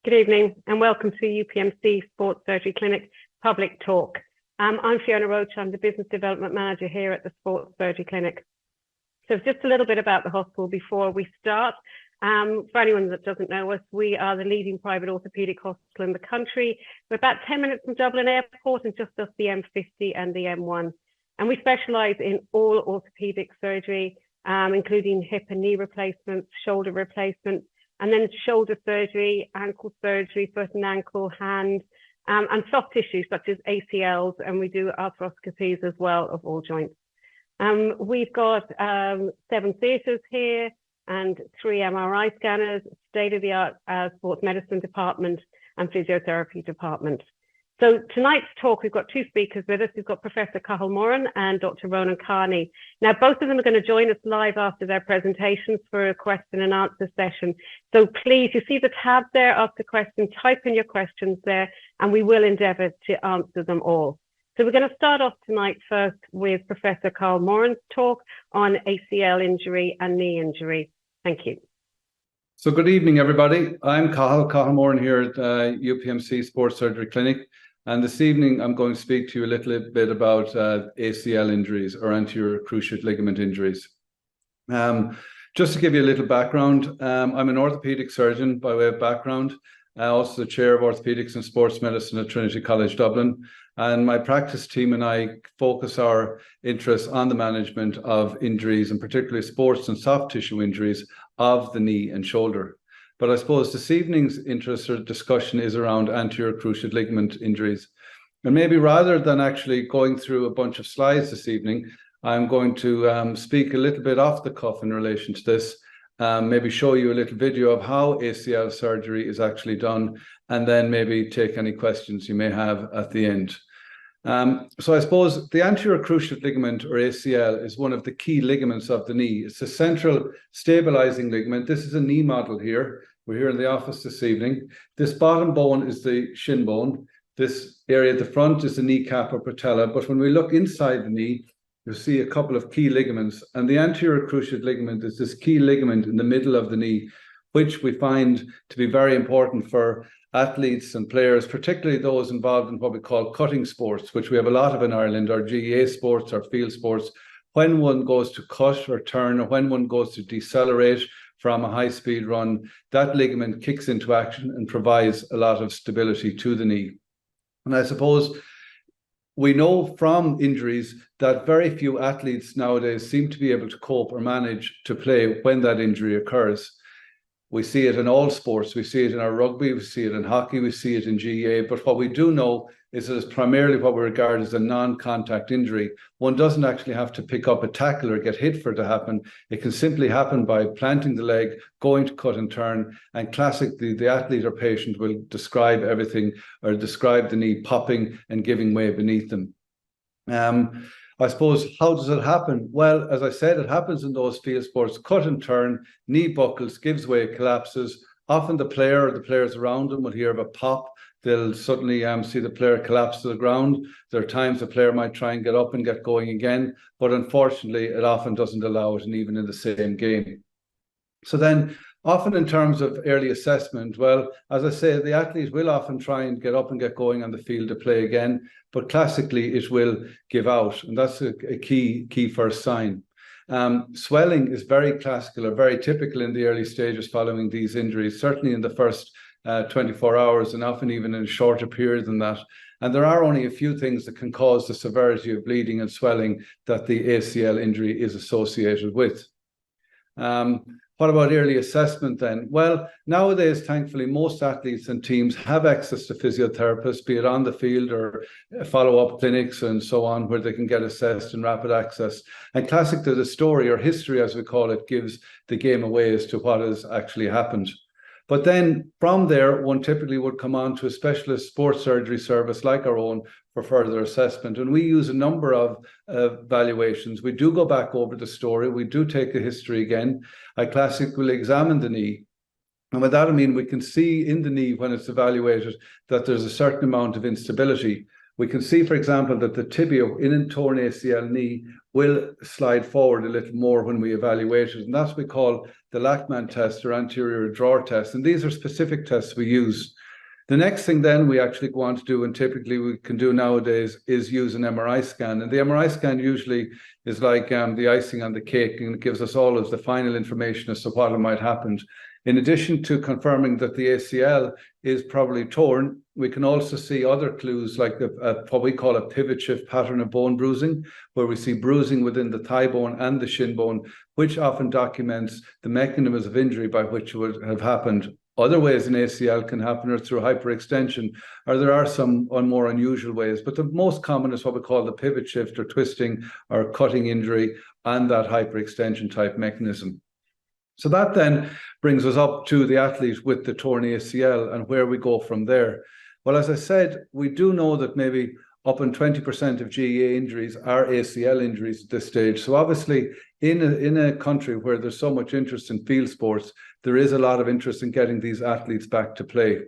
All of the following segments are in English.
Good evening and welcome to UPMC Sports Surgery Clinic Public Talk. I'm Fiona Roach. I'm the Business Development Manager here at the Sports Surgery Clinic. So just a little bit about the hospital before we start. For anyone that doesn't know us, we are the leading private orthopaedic hospital in the country. We're about 10 minutes from Dublin Airport and just off the M50 and the M1. And we specialise in all orthopaedic surgery, including hip and knee replacements, shoulder replacements, and then shoulder surgery, ankle surgery, foot and ankle, hand, and soft tissue such as ACLs, and we do arthroscopies as well of all joints. We've got 7 theatres here and 3 MRI scanners, state-of-the-art sports medicine department and physiotherapy department. So tonight's talk, we've got 2 speakers with us. We've got Professor Cathal Moran and Dr. Ronan Kearney. Now, both of them are going to join us live after their presentations for a question and answer session. So please, you see the tab there, ask a question, type in your questions there, and we will endeavour to answer them all. So we're going to start off tonight first with Professor Cathal Moran's talk on ACL injury and knee injury. Thank you. So good evening, everybody. I'm Cathal Moran here at UPMC Sports Surgery Clinic. And this evening, I'm going to speak to you a little bit about ACL injuries or anterior cruciate ligament injuries. Just to give you a little background, I'm an orthopaedic surgeon by way of background, also the chair of orthopaedics and sports medicine at Trinity College Dublin. And my practice team and I focus our interests on the management of injuries, and particularly sports and soft tissue injuries of the knee and shoulder. But I suppose this evening's interest or discussion is around anterior cruciate ligament injuries. And maybe rather than actually going through a bunch of slides this evening, I'm going to speak a little bit off the cuff in relation to this, maybe show you a little video of how ACL surgery is actually done, and then maybe take any questions you may have at the end. So I suppose the anterior cruciate ligament, or ACL, is one of the key ligaments of the knee. It's a central stabilising ligament. This is a knee model here. We're here in the office this evening. This bottom bone is the shin bone. This area at the front is the kneecap or patella. But when we look inside the knee, you'll see a couple of key ligaments. And the anterior cruciate ligament is this key ligament in the middle of the knee, which we find to be very important for athletes and players, particularly those involved in what we call cutting sports, which we have a lot of in Ireland, or GAA sports or field sports. When one goes to cut or turn, or when one goes to decelerate from a high-speed run, that ligament kicks into action and provides a lot of stability to the knee. And I suppose we know from injuries that very few athletes nowadays seem to be able to cope or manage to play when that injury occurs. We see it in all sports. We see it in our rugby, we see it in hockey, we see it in GAA. But what we do know is that it's primarily what we regard as a non-contact injury. One doesn't actually have to pick up a tackle or get hit for it to happen. It can simply happen by planting the leg, going to cut and turn. And classically, the athlete or patient will describe everything, or describe the knee popping and giving way beneath them. I suppose, how does it happen? Well, as I said, it happens in those field sports: cut and turn, knee buckles, gives way, collapses. Often the player or the players around them will hear of a pop. They'll suddenly see the player collapse to the ground. There are times the player might try and get up and get going again, but unfortunately, it often doesn't allow it, and even in the same game. So then, often in terms of early assessment, well, as I say, the athlete will often try and get up and get going on the field to play again, but classically it will give out, and that's a key first sign. Swelling is very classical or very typical in the early stages following these injuries, certainly in the first 24 hours, and often even in a shorter period than that. And there are only a few things that can cause the severity of bleeding and swelling that the ACL injury is associated with. What about early assessment then? Well, nowadays, thankfully, most athletes and teams have access to physiotherapists, be it on the field or follow-up clinics and so on, where they can get assessed in rapid access. And classically, the story, or history as we call it, gives the game away as to what has actually happened. But then from there, one typically would come on to a specialist sports surgery service like our own for further assessment. And we use a number of evaluations. We do go back over the story. We do take a history again. I classically examine the knee. And by that, I mean, we can see in the knee when it's evaluated that there's a certain amount of instability. We can see, for example, that the tibia in a torn ACL knee will slide forward a little more when we evaluate it. And that's what we call the Lachman test or anterior drawer test. And these are specific tests we use. The next thing then we actually go on to do, and typically we can do nowadays, is use an MRI scan. And the MRI scan usually is like the icing on the cake, and it gives us all of the final information as to what might happen. In addition to confirming that the ACL is probably torn, we can also see other clues like what we call a pivot shift pattern of bone bruising, where we see bruising within the thigh bone and the shin bone, which often documents the mechanisms of injury by which it would have happened. Other ways an ACL can happen are through hyperextension, or there are some more unusual ways, but the most common is what we call the pivot shift or twisting or cutting injury and that hyperextension type mechanism. So that then brings us up to the athlete with the torn ACL and where we go from there. Well, as I said, we do know that maybe up in 20% of GEA injuries are ACL injuries at this stage. So obviously, in a country where there's so much interest in field sports, there is a lot of interest in getting these athletes back to play.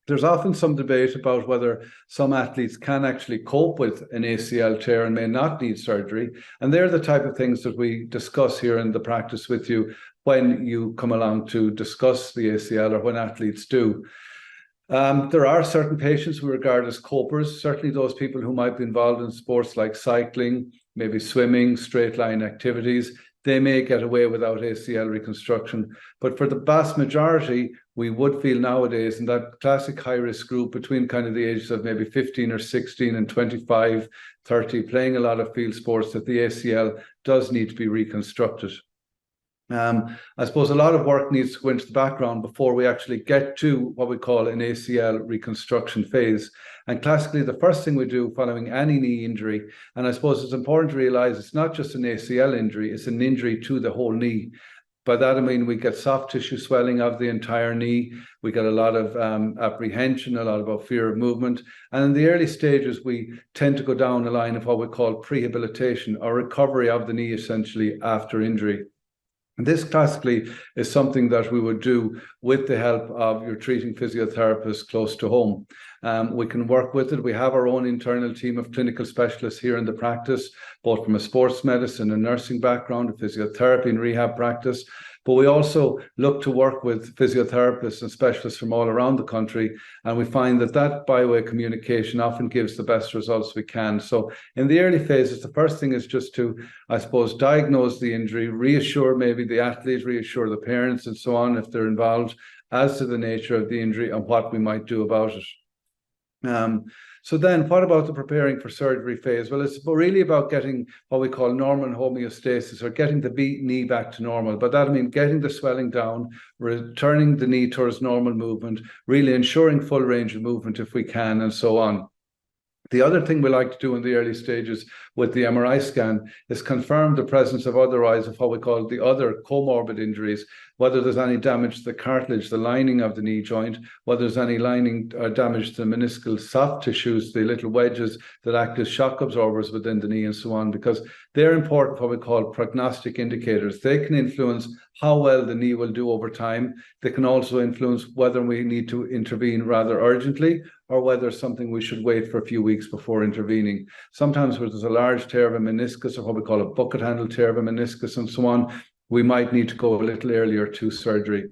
There's often some debate about whether some athletes can actually cope with an ACL tear and may not need surgery. And they're the type of things that we discuss here in the practice with you when you come along to discuss the ACL or when athletes do. There are certain patients we regard as copers, certainly those people who might be involved in sports like cycling, maybe swimming, straight line activities. They may get away without ACL reconstruction. But for the vast majority, we would feel nowadays in that classic high-risk group between kind of the ages of maybe 15 or 16 and 25, 30, playing a lot of field sports, that the ACL does need to be reconstructed. I suppose a lot of work needs to go into the background before we actually get to what we call an ACL reconstruction phase. And classically, the first thing we do following any knee injury, and I suppose it's important to realize it's not just an ACL injury, it's an injury to the whole knee. By that, I mean, we get soft tissue swelling of the entire knee. We get a lot of apprehension, a lot of fear of movement. And in the early stages, we tend to go down a line of what we call prehabilitation or recovery of the knee, essentially, after injury. And this classically is something that we would do with the help of your treating physiotherapist close to home. We can work with it. We have our own internal team of clinical specialists here in the practice, both from a sports medicine and nursing background, a physiotherapy and rehab practice. But we also look to work with physiotherapists and specialists from all around the country. And we find that byway communication often gives the best results we can. So in the early phases, the first thing is just to, I suppose, diagnose the injury, reassure maybe the athlete, reassure the parents and so on if they're involved as to the nature of the injury and what we might do about it. So then what about the preparing for surgery phase? Well, it's really about getting what we call normal homeostasis, or getting the knee back to normal. But that, I mean, getting the swelling down, returning the knee towards normal movement, really ensuring full range of movement if we can, and so on. The other thing we like to do in the early stages with the MRI scan is confirm the presence of otherwise of what we call the other comorbid injuries, whether there's any damage to the cartilage, the lining of the knee joint, whether there's any lining or damage to the meniscal soft tissues, the little wedges that act as shock absorbers within the knee and so on, because they're important, what we call prognostic indicators. They can influence how well the knee will do over time. They can also influence whether we need to intervene rather urgently or whether it's something we should wait for a few weeks before intervening. Sometimes where there's a large tear of a meniscus, or what we call a bucket handle tear of a meniscus and so on, we might need to go a little earlier to surgery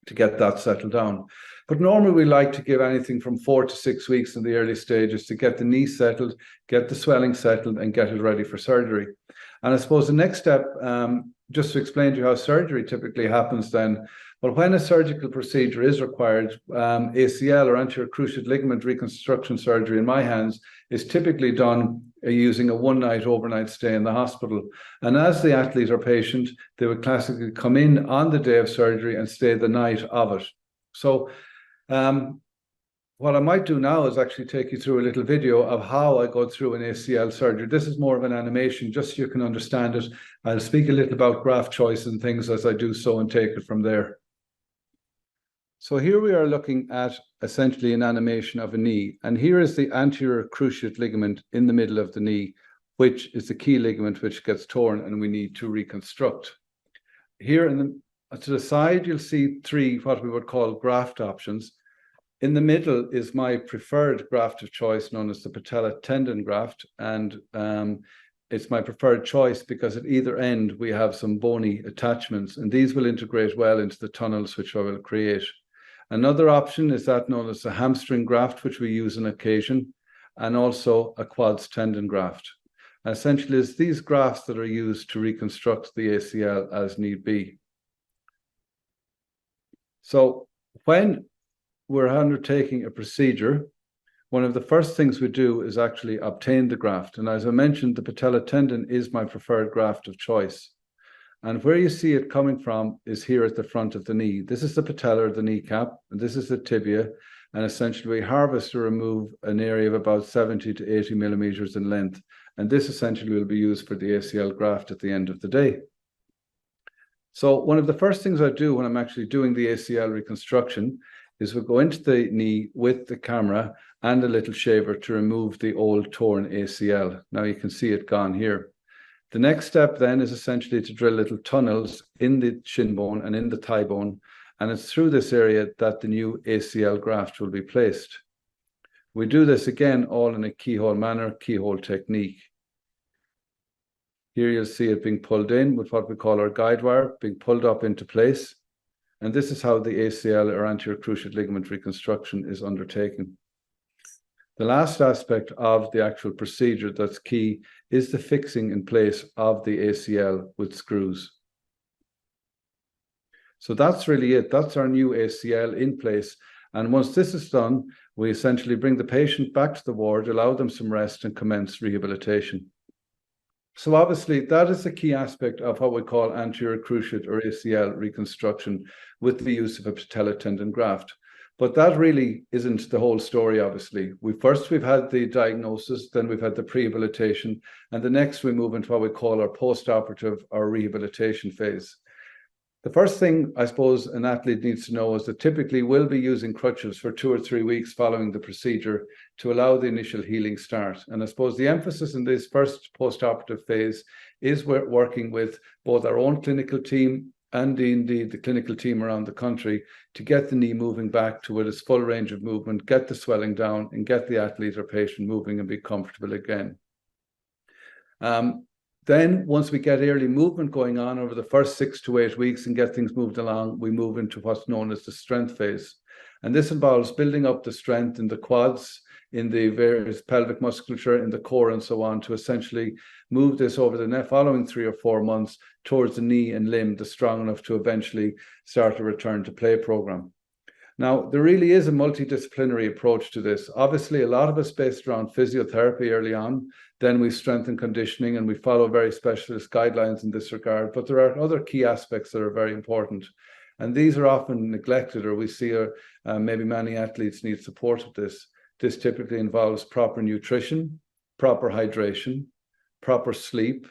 to get that settled down. But normally we like to give anything from 4 to 6 weeks in the early stages to get the knee settled, get the swelling settled, and get it ready for surgery. And I suppose the next step, just to explain to you how surgery typically happens then, well, when a surgical procedure is required, ACL or anterior cruciate ligament reconstruction surgery in my hands is typically done using a one-night overnight stay in the hospital. And as the athlete or patient, they would classically come in on the day of surgery and stay the night of it. So what I might do now is actually take you through a little video of how I go through an ACL surgery. This is more of an animation, just so you can understand it. I'll speak a little about graft choice and things as I do so and take it from there. So here we are looking at essentially an animation of a knee. And here is the anterior cruciate ligament in the middle of the knee, which is the key ligament which gets torn and we need to reconstruct. Here to the side, you'll see 3 what we would call graft options. In the middle is my preferred graft of choice, known as the patella tendon graft. And it's my preferred choice because at either end we have some bony attachments, and these will integrate well into the tunnels which I will create. Another option is that known as a hamstring graft, which we use on occasion, and also a quads tendon graft. Essentially, it's these grafts that are used to reconstruct the ACL as need be. So when we're undertaking a procedure, one of the first things we do is actually obtain the graft. And as I mentioned, the patella tendon is my preferred graft of choice. And where you see it coming from is here at the front of the knee. This is the patella, or the kneecap, and this is the tibia. And essentially we harvest or remove an area of about 70 to 80 millimeters in length. And this essentially will be used for the ACL graft at the end of the day. So one of the first things I do when I'm actually doing the ACL reconstruction is we go into the knee with the camera and a little shaver to remove the old torn ACL. Now you can see it gone here. The next step then is essentially to drill little tunnels in the shin bone and in the thigh bone, and it's through this area that the new ACL graft will be placed. We do this again all in a keyhole manner, keyhole technique. Here you'll see it being pulled in with what we call our guide wire, being pulled up into place. And this is how the ACL, or anterior cruciate ligament reconstruction, is undertaken. The last aspect of the actual procedure that's key is the fixing in place of the ACL with screws. So that's really it. That's our new ACL in place. And once this is done, we essentially bring the patient back to the ward, allow them some rest, and commence rehabilitation. So obviously that is the key aspect of what we call anterior cruciate or ACL reconstruction with the use of a patella tendon graft. But that really isn't the whole story, obviously. We've had the diagnosis, then we've had the prehabilitation, and the next we move into what we call our post-operative or rehabilitation phase. The first thing I suppose an athlete needs to know is that typically we'll be using crutches for 2 or 3 weeks following the procedure to allow the initial healing start. And I suppose the emphasis in this first post-operative phase is we're working with both our own clinical team and indeed the clinical team around the country to get the knee moving back to its full range of movement, get the swelling down, and get the athlete or patient moving and be comfortable again. Then once we get early movement going on over the first 6 to 8 weeks and get things moved along, we move into what's known as the strength phase. And this involves building up the strength in the quads, in the various pelvic musculature, in the core, and so on, to essentially move this over the following 3 or 4 months towards the knee and limb that's strong enough to eventually start a return to play program. Now, there really is a multidisciplinary approach to this. Obviously, a lot of it's based around physiotherapy early on. Then we strengthen conditioning and we follow very specialist guidelines in this regard. But there are other key aspects that are very important. And these are often neglected, or we see maybe many athletes need support with this. This typically involves proper nutrition, proper hydration, proper sleep,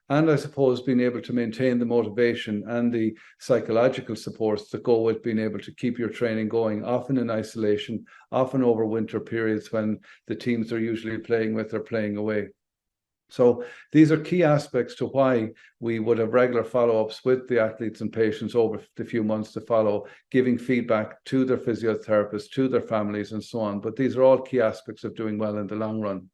and I suppose being able to maintain the motivation and the psychological supports that go with being able to keep your training going, often in isolation, often over winter periods when the teams are usually playing with or playing away. So these are key aspects to why we would have regular follow-ups with the athletes and patients over the few months to follow, giving feedback to their physiotherapists, to their families, and so on. But these are all key aspects of doing well in the long run.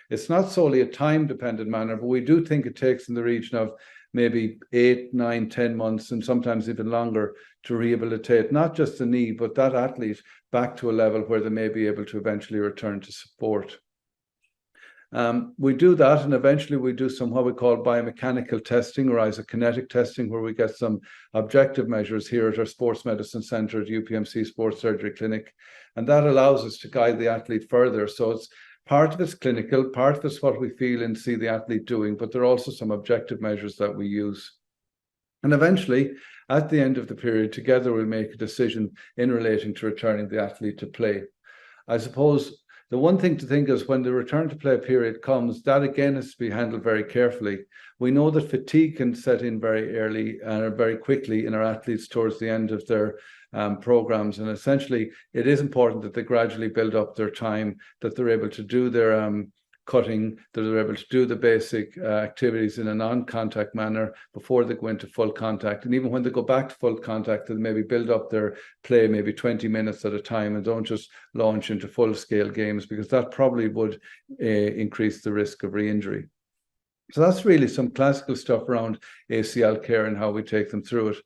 It's not solely a time-dependent manner, but we do think it takes in the region of maybe 8, 9, 10 months, and sometimes even longer, to rehabilitate not just the knee, but that athlete back to a level where they may be able to eventually return to sport. We do that, and eventually we do some what we call biomechanical testing or isokinetic testing, where we get some objective measures here at our sports medicine centre at UPMC Sports Surgery Clinic, and that allows us to guide the athlete further. So it's part of it's clinical, part of it's what we feel and see the athlete doing, but there are also some objective measures that we use. And eventually, at the end of the period, together we'll make a decision in relating to returning the athlete to play. I suppose the one thing to think is when the return to play period comes, that again has to be handled very carefully. We know that fatigue can set in very early and very quickly in our athletes towards the end of their programs, and essentially it is important that they gradually build up their time, that they're able to do their cutting, that they're able to do the basic activities in a non-contact manner before they go into full contact. And even when they go back to full contact, they maybe build up their play maybe 20 minutes at a time and don't just launch into full-scale games, because that probably would increase the risk of re-injury. So that's really some classical stuff around ACL care and how we take them through it.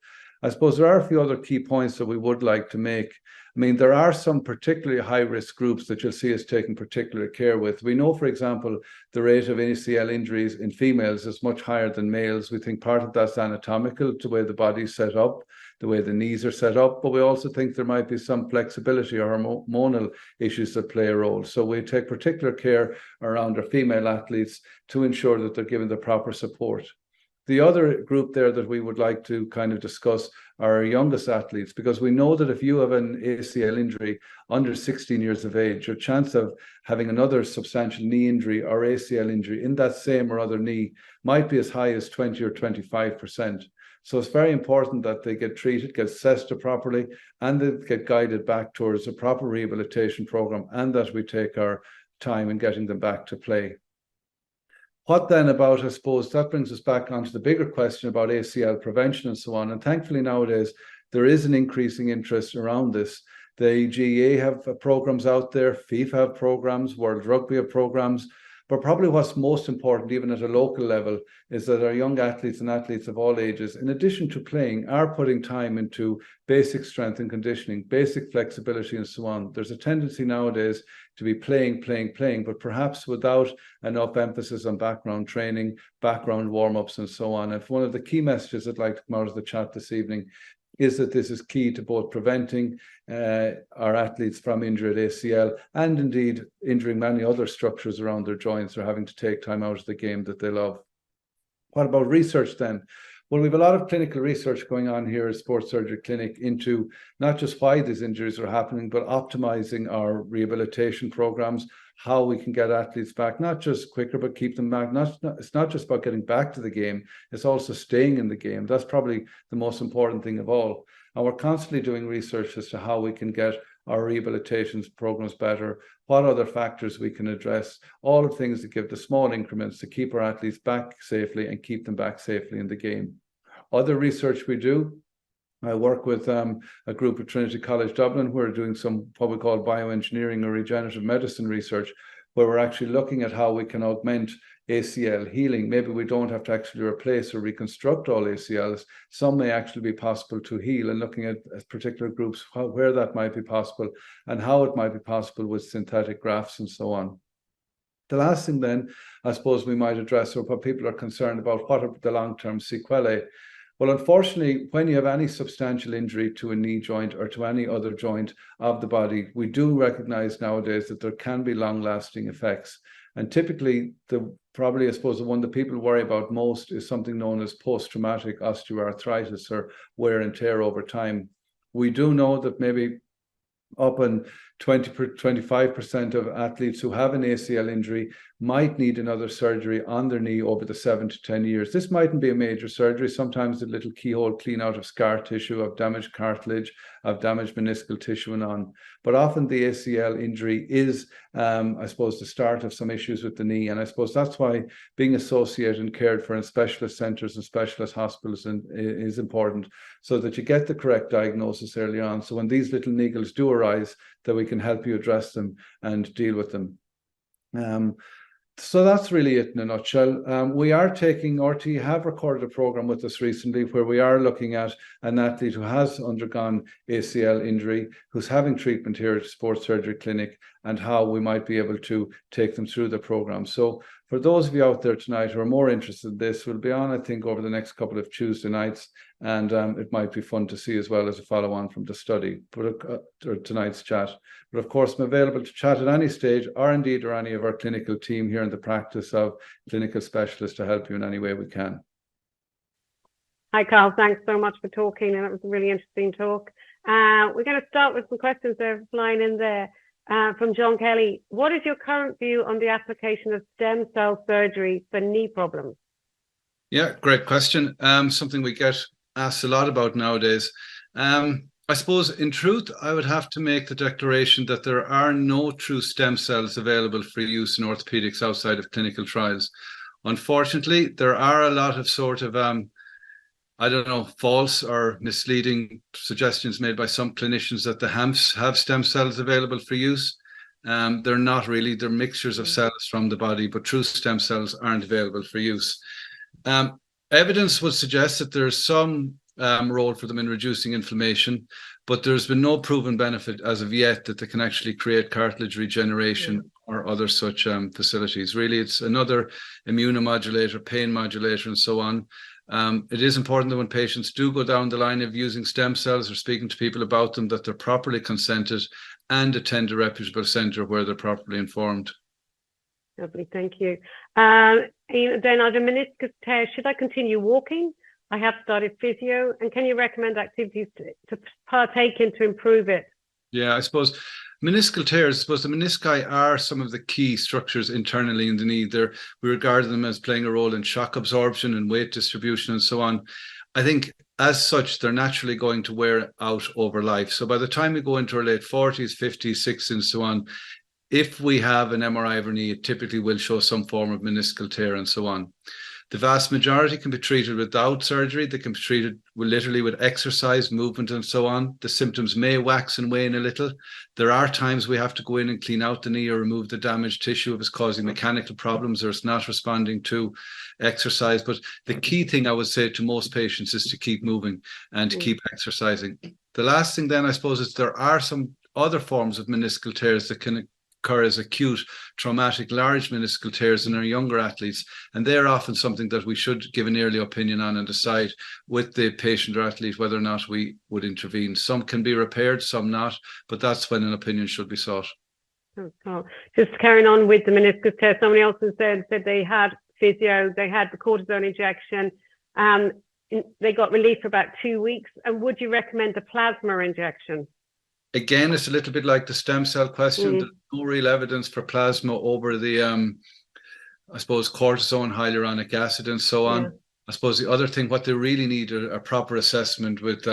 I suppose there are a few other key points that we would like to make. I mean, there are some particularly high-risk groups that you'll see us taking particular care with. We know, for example, the rate of ACL injuries in females is much higher than males. We think part of that's anatomical, the way the body's set up, the way the knees are set up, but we also think there might be some flexibility or hormonal issues that play a role. So we take particular care around our female athletes to ensure that they're given the proper support. The other group there that we would like to kind of discuss are our youngest athletes, because we know that if you have an ACL injury under 16 years of age, your chance of having another substantial knee injury or ACL injury in that same or other knee might be as high as 20 or 25%. So it's very important that they get treated, get assessed properly, and they get guided back towards a proper rehabilitation program, and that we take our time in getting them back to play. What then about, I suppose, that brings us back onto the bigger question about ACL prevention and so on. And thankfully nowadays, there is an increasing interest around this. The GEA have programs out there, FIFA have programs, World Rugby have programs. But probably what's most important, even at a local level, is that our young athletes and athletes of all ages, in addition to playing, are putting time into basic strength and conditioning, basic flexibility and so on. There's a tendency nowadays to be playing, but perhaps without enough emphasis on background training, background warm-ups and so on. And one of the key messages I'd like to come out of the chat this evening is that this is key to both preventing our athletes from injury at ACL and indeed injuring many other structures around their joints or having to take time out of the game that they love. What about research then? Well, we have a lot of clinical research going on here at Sports Surgery Clinic into not just why these injuries are happening, but optimizing our rehabilitation programs, how we can get athletes back, not just quicker, but keep them back. It's not just about getting back to the game, it's also staying in the game. That's probably the most important thing of all. And we're constantly doing research as to how we can get our rehabilitation programs better, what other factors we can address, all of things that give the small increments to keep our athletes back safely and keep them back safely in the game. Other research we do, I work with a group at Trinity College Dublin who are doing some what we call bioengineering or regenerative medicine research, where we're actually looking at how we can augment ACL healing. Maybe we don't have to actually replace or reconstruct all ACLs. Some may actually be possible to heal, and looking at particular groups, where that might be possible and how it might be possible with synthetic grafts and so on. The last thing then, I suppose we might address, or what people are concerned about, what are the long-term sequelae? Well, unfortunately, when you have any substantial injury to a knee joint or to any other joint of the body, we do recognize nowadays that there can be long-lasting effects. And typically, probably, I suppose, the one that people worry about most is something known as post-traumatic osteoarthritis or wear and tear over time. We do know that maybe up in 25% of athletes who have an ACL injury might need another surgery on their knee over the 7 to 10 years. This mightn't be a major surgery. Sometimes a little keyhole clean out of scar tissue, of damaged cartilage, of damaged meniscal tissue and on. But often the ACL injury is, I suppose, the start of some issues with the knee. And I suppose that's why being associated and cared for in specialist centres and specialist hospitals is important, so that you get the correct diagnosis early on. So when these little niggles do arise, that we can help you address them and deal with them. So that's really it in a nutshell. We are taking, RT have recorded a program with us recently where we are looking at an athlete who has undergone ACL injury, who's having treatment here at Sports Surgery Clinic, and how we might be able to take them through the program. So for those of you out there tonight who are more interested in this, we'll be on, I think, over the next couple of Tuesday nights, and it might be fun to see as well as a follow-on from the study, or tonight's chat. But of course, I'm available to chat at any stage, or indeed, or any of our clinical team here in the practice of clinical specialists to help you in any way we can. Hi, Carl. Thanks so much for talking. And that was a really interesting talk. We're going to start with some questions that are flying in there. From John Kelly. What is your current view on the application of stem cell surgery for knee problems? Yeah, great question. Something we get asked a lot about nowadays. I suppose in truth, I would have to make the declaration that there are no true stem cells available for use in orthopedics outside of clinical trials. Unfortunately, there are a lot of sort of false or misleading suggestions made by some clinicians that the HAMS have stem cells available for use. They're not really, they're mixtures of cells from the body, but true stem cells aren't available for use. Evidence would suggest that there's some role for them in reducing inflammation, but there's been no proven benefit as of yet that they can actually create cartilage regeneration or other such facilities. Really, it's another immunomodulator, pain modulator, and so on. It is important that when patients do go down the line of using stem cells or speaking to people about them, that they're properly consented and attend a reputable centre where they're properly informed. Lovely, thank you. Then on the meniscus tear, should I continue walking? I have started physio, and can you recommend activities to partake in to improve it? Yeah, I suppose meniscal tears, I suppose the menisci are some of the key structures internally in the knee. We regard them as playing a role in shock absorption and weight distribution and so on. I think as such, they're naturally going to wear out over life. So by the time we go into our late 40s, 50s, 60s, and so on, if we have an MRI of our knee, it typically will show some form of meniscal tear and so on. The vast majority can be treated without surgery. They can be treated literally with exercise, movement, and so on. The symptoms may wax and wane a little. There are times we have to go in and clean out the knee or remove the damaged tissue if it's causing mechanical problems or it's not responding to exercise. But the key thing I would say to most patients is to keep moving and to keep exercising. The last thing then, I suppose, is there are some other forms of meniscal tears that can occur as acute traumatic large meniscal tears in our younger athletes, and they're often something that we should give an early opinion on and decide with the patient or athlete whether or not we would intervene. Some can be repaired, some not, but that's when an opinion should be sought. Oh, just carrying on with the meniscus tear, somebody else has said they had physio, they had the cortisone injection, they got relief for about 2 weeks, and would you recommend the plasma injection? Again, it's a little bit like the stem cell question. There's no real evidence for plasma over the, I suppose, cortisone, hyaluronic acid, and so on. I suppose the other thing, what they really need are a proper assessment with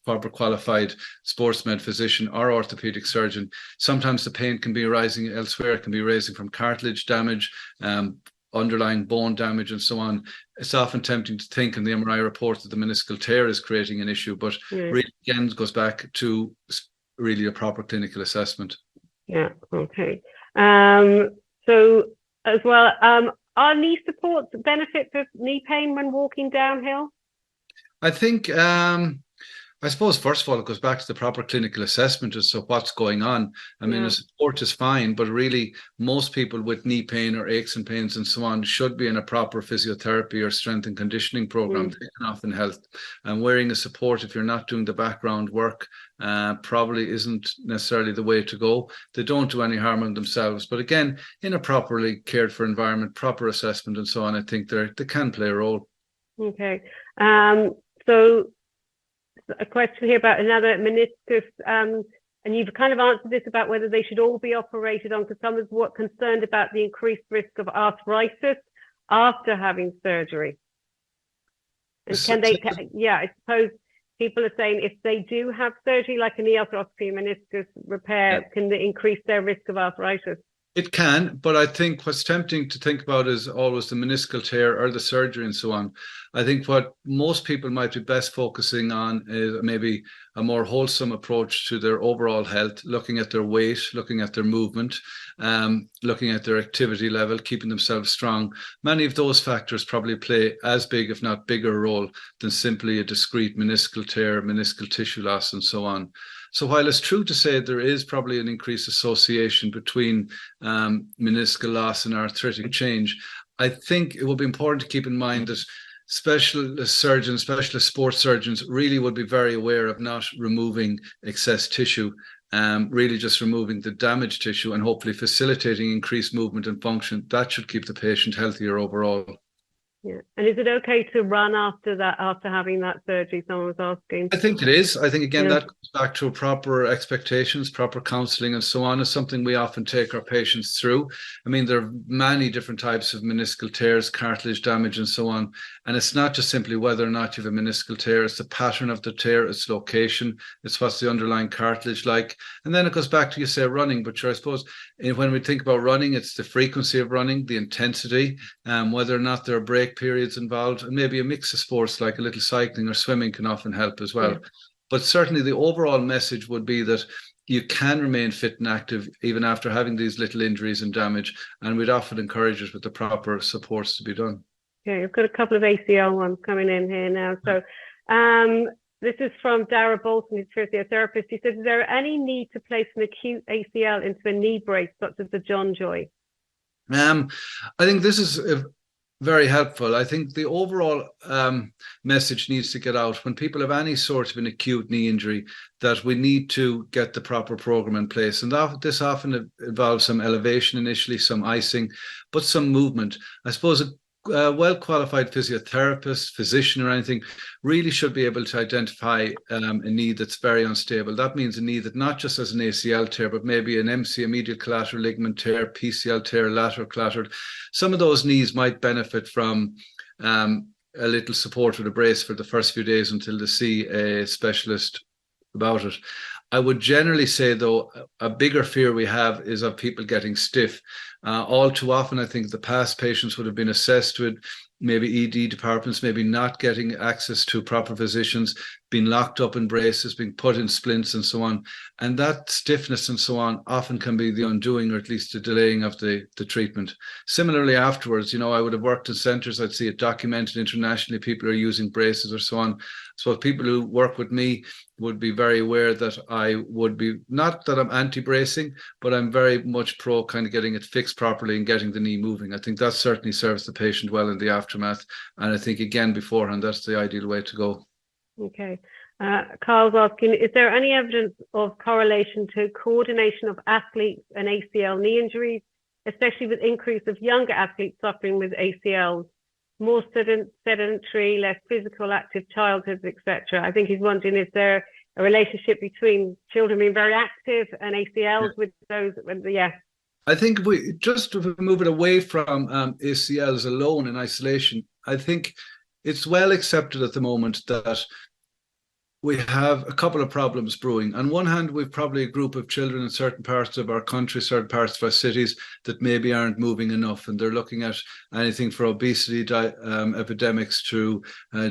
proper qualified sports med physician or orthopaedic surgeon. Sometimes the pain can be arising elsewhere. It can be arising from cartilage damage, underlying bone damage, and so on. It's often tempting to think in the MRI report that the meniscal tear is creating an issue, but really, again, it goes back to really a proper clinical assessment. Yeah, okay. So as well, are knee supports benefit for knee pain when walking downhill? I think, I suppose, first of all, it goes back to the proper clinical assessment as to what's going on. I mean, a support is fine, but really most people with knee pain or aches and pains and so on should be in a proper physiotherapy or strength and conditioning program. They can often help. And wearing a support, if you're not doing the background work, probably isn't necessarily the way to go. They don't do any harm on themselves. But again, in a properly cared for environment, proper assessment and so on, I think they can play a role. Okay. So a question here about another meniscus, and you've kind of answered this about whether they should all be operated on, because some is concerned about the increased risk of arthritis after having surgery. And can they, I suppose people are saying if they do have surgery, like a knee arthroscopy, meniscus repair, can they increase their risk of arthritis? It can, but I think what's tempting to think about is always the meniscal tear or the surgery and so on. I think what most people might be best focusing on is maybe a more wholesome approach to their overall health, looking at their weight, looking at their movement, looking at their activity level, keeping themselves strong. Many of those factors probably play as big, if not bigger, role than simply a discrete meniscal tear, meniscal tissue loss, and so on. So while it's true to say there is probably an increased association between meniscal loss and arthritic change, I think it will be important to keep in mind that specialist surgeons, specialist sports surgeons really would be very aware of not removing excess tissue, really just removing the damaged tissue and hopefully facilitating increased movement and function. That should keep the patient healthier overall. Yeah. And is it okay to run after that, after having that surgery? Someone was asking. I think it is. I think, again, that goes back to proper expectations, proper counselling and so on is something we often take our patients through. I mean, there are many different types of meniscal tears, cartilage damage and so on. And it's not just simply whether or not you have a meniscal tear, it's the pattern of the tear, its location, it's what's the underlying cartilage like. And then it goes back to, you say, running, but sure, I suppose when we think about running, it's the frequency of running, the intensity, whether or not there are break periods involved, and maybe a mix of sports like a little cycling or swimming can often help as well. But certainly the overall message would be that you can remain fit and active even after having these little injuries and damage. And we'd often encourage it with the proper supports to be done. Okay, I've got a couple of ACL ones coming in here now. So this is from Dara Bolton, who's a physiotherapist. He says, is there any need to place an acute ACL into a knee brace, such as the John Joy? I think this is very helpful. I think the overall message needs to get out when people have any sort of an acute knee injury, that we need to get the proper program in place. And this often involves some elevation initially, some icing, but some movement. I suppose a well-qualified physiotherapist, physician or anything really should be able to identify a knee that's very unstable. That means a knee that not just has an ACL tear, but maybe an MCL, medial collateral ligament tear, PCL tear, lateral collateral. Some of those knees might benefit from a little support with a brace for the first few days until they see a specialist about it. I would generally say, though, a bigger fear we have is of people getting stiff. All too often, I think the past patients would have been assessed with maybe ED departments, maybe not getting access to proper physicians, being locked up in braces, being put in splints and so on. And that stiffness and so on often can be the undoing, or at least the delaying of the treatment. Similarly, afterwards, I would have worked in centres, I'd see it documented internationally, people are using braces or so on. So people who work with me would be very aware that I would be, not that I'm anti-bracing, but I'm very much pro kind of getting it fixed properly and getting the knee moving. I think that certainly serves the patient well in the aftermath. And I think, again, beforehand, that's the ideal way to go. Okay. Carl's asking, is there any evidence of correlation to coordination of athletes and ACL knee injuries, especially with increase of younger athletes suffering with ACLs, more sedentary, less physical, active childhoods, etc.? I think he's wondering, is there a relationship between children being very active and ACLs with those? I think if we move it away from ACLs alone in isolation, I think it's well accepted at the moment that we have a couple of problems brewing. On one hand, we've probably a group of children in certain parts of our country, certain parts of our cities that maybe aren't moving enough, and they're looking at anything from obesity epidemics to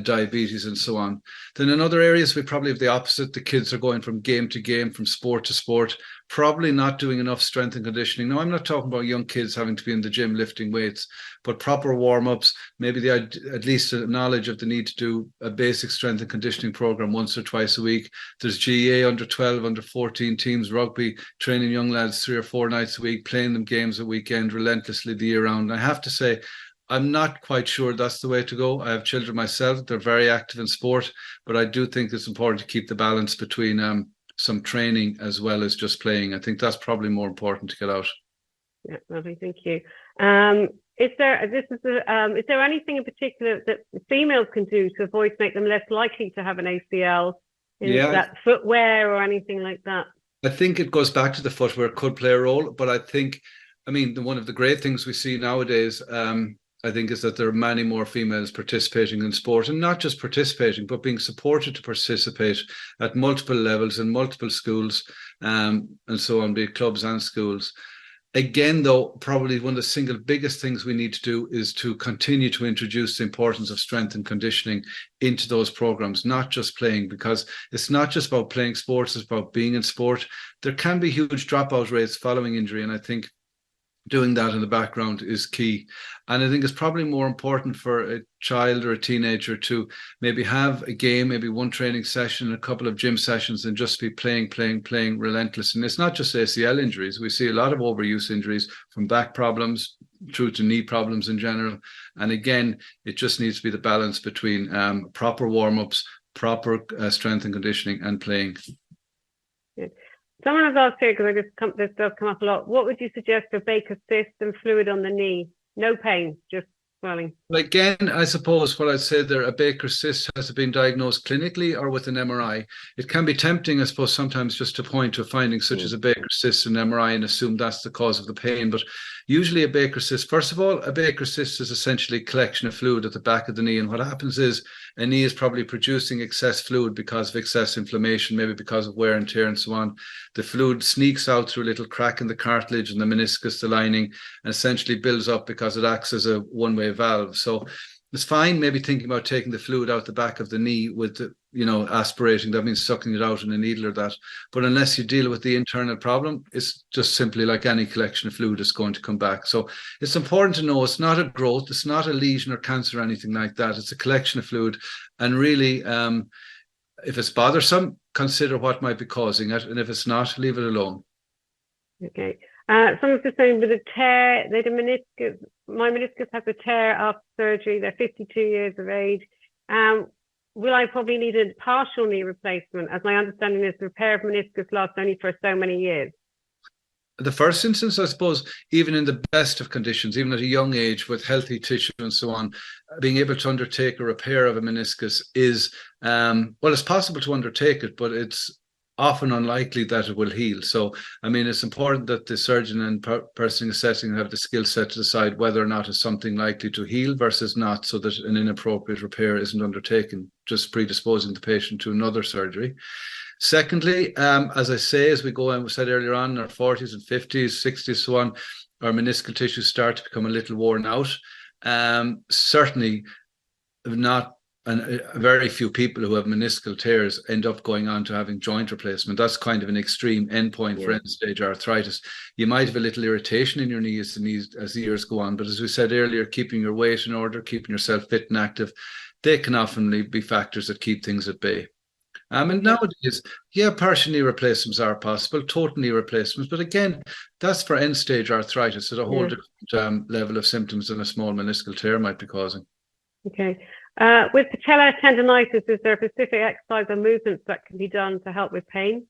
diabetes and so on. Then in other areas, we probably have the opposite. The kids are going from game to game, from sport to sport, probably not doing enough strength and conditioning. Now, I'm not talking about young kids having to be in the gym lifting weights, but proper warm-ups, maybe at least a knowledge of the need to do a basic strength and conditioning program once or twice a week. There's GAA under 12, under 14 teams, rugby, training young lads 3 or 4 nights a week, playing them games a weekend relentlessly the year round. And I have to say, I'm not quite sure that's the way to go. I have children myself. They're very active in sport, but I do think it's important to keep the balance between some training as well as just playing. I think that's probably more important to get out. Yeah, lovely, thank you. Is there anything in particular that females can do to avoid make them less likely to have an ACL? Is that footwear or anything like that? I think it goes back to the footwear could play a role, but one of the great things we see nowadays, I think, is that there are many more females participating in sport, and not just participating, but being supported to participate at multiple levels in multiple schools, and so on, be it clubs and schools. Again, though, probably one of the single biggest things we need to do is to continue to introduce the importance of strength and conditioning into those programs, not just playing, because it's not just about playing sports, it's about being in sport. There can be huge dropout rates following injury, and I think doing that in the background is key. And I think it's probably more important for a child or a teenager to maybe have a game, maybe one training session, a couple of gym sessions, and just be playing relentless. And it's not just ACL injuries. We see a lot of overuse injuries, from back problems through to knee problems in general. And again, it just needs to be the balance between proper warm-ups, proper strength and conditioning, and playing. Good. Someone has asked here, because this does come up a lot, what would you suggest for Baker's cyst and fluid on the knee? No pain, just swelling. Again, I suppose what I'd say there, a Baker's cyst has been diagnosed clinically or with an MRI. It can be tempting, I suppose, sometimes just to point to a finding such as a Baker's cyst and MRI and assume that's the cause of the pain. But usually a Baker's cyst, first of all, a Baker's cyst is essentially a collection of fluid at the back of the knee. And what happens is a knee is probably producing excess fluid because of excess inflammation, maybe because of wear and tear and so on. The fluid sneaks out through a little crack in the cartilage and the meniscus, the lining, and essentially builds up because it acts as a one-way valve. So it's fine maybe thinking about taking the fluid out the back of the knee with, aspirating. That means sucking it out in a needle or that. But unless you deal with the internal problem, it's just simply like any collection of fluid is going to come back. So it's important to know it's not a growth, it's not a lesion or cancer or anything like that. It's a collection of fluid. And really, if it's bothersome, consider what might be causing it. And if it's not, leave it alone. Okay. Someone's just saying with a tear, they had a meniscus. My meniscus has a tear after surgery. They're 52 years of age. Will I probably need a partial knee replacement? As my understanding is, the repair of meniscus lasts only for so many years. The first instance, I suppose, even in the best of conditions, even at a young age with healthy tissue and so on, being able to undertake a repair of a meniscus is, it's possible to undertake it, but it's often unlikely that it will heal. So, I mean, it's important that the surgeon and person assessing have the skill set to decide whether or not it's something likely to heal versus not, so that an inappropriate repair isn't undertaken, just predisposing the patient to another surgery. Secondly, as I say, as we go, and we said earlier on, in our 40s and 50s, 60s, so on, our meniscal tissues start to become a little worn out. Certainly not, and very few people who have meniscal tears end up going on to having joint replacement. That's kind of an extreme endpoint for end-stage arthritis. You might have a little irritation in your knee as the years go on, but as we said earlier, keeping your weight in order, keeping yourself fit and active, they can often be factors that keep things at bay. And nowadays, partial knee replacements are possible, total knee replacements, but again, that's for end-stage arthritis at a whole different level of symptoms than a small meniscal tear might be causing. Okay. With patellar tendonitis, is there a specific exercise or movements that can be done to help with pain?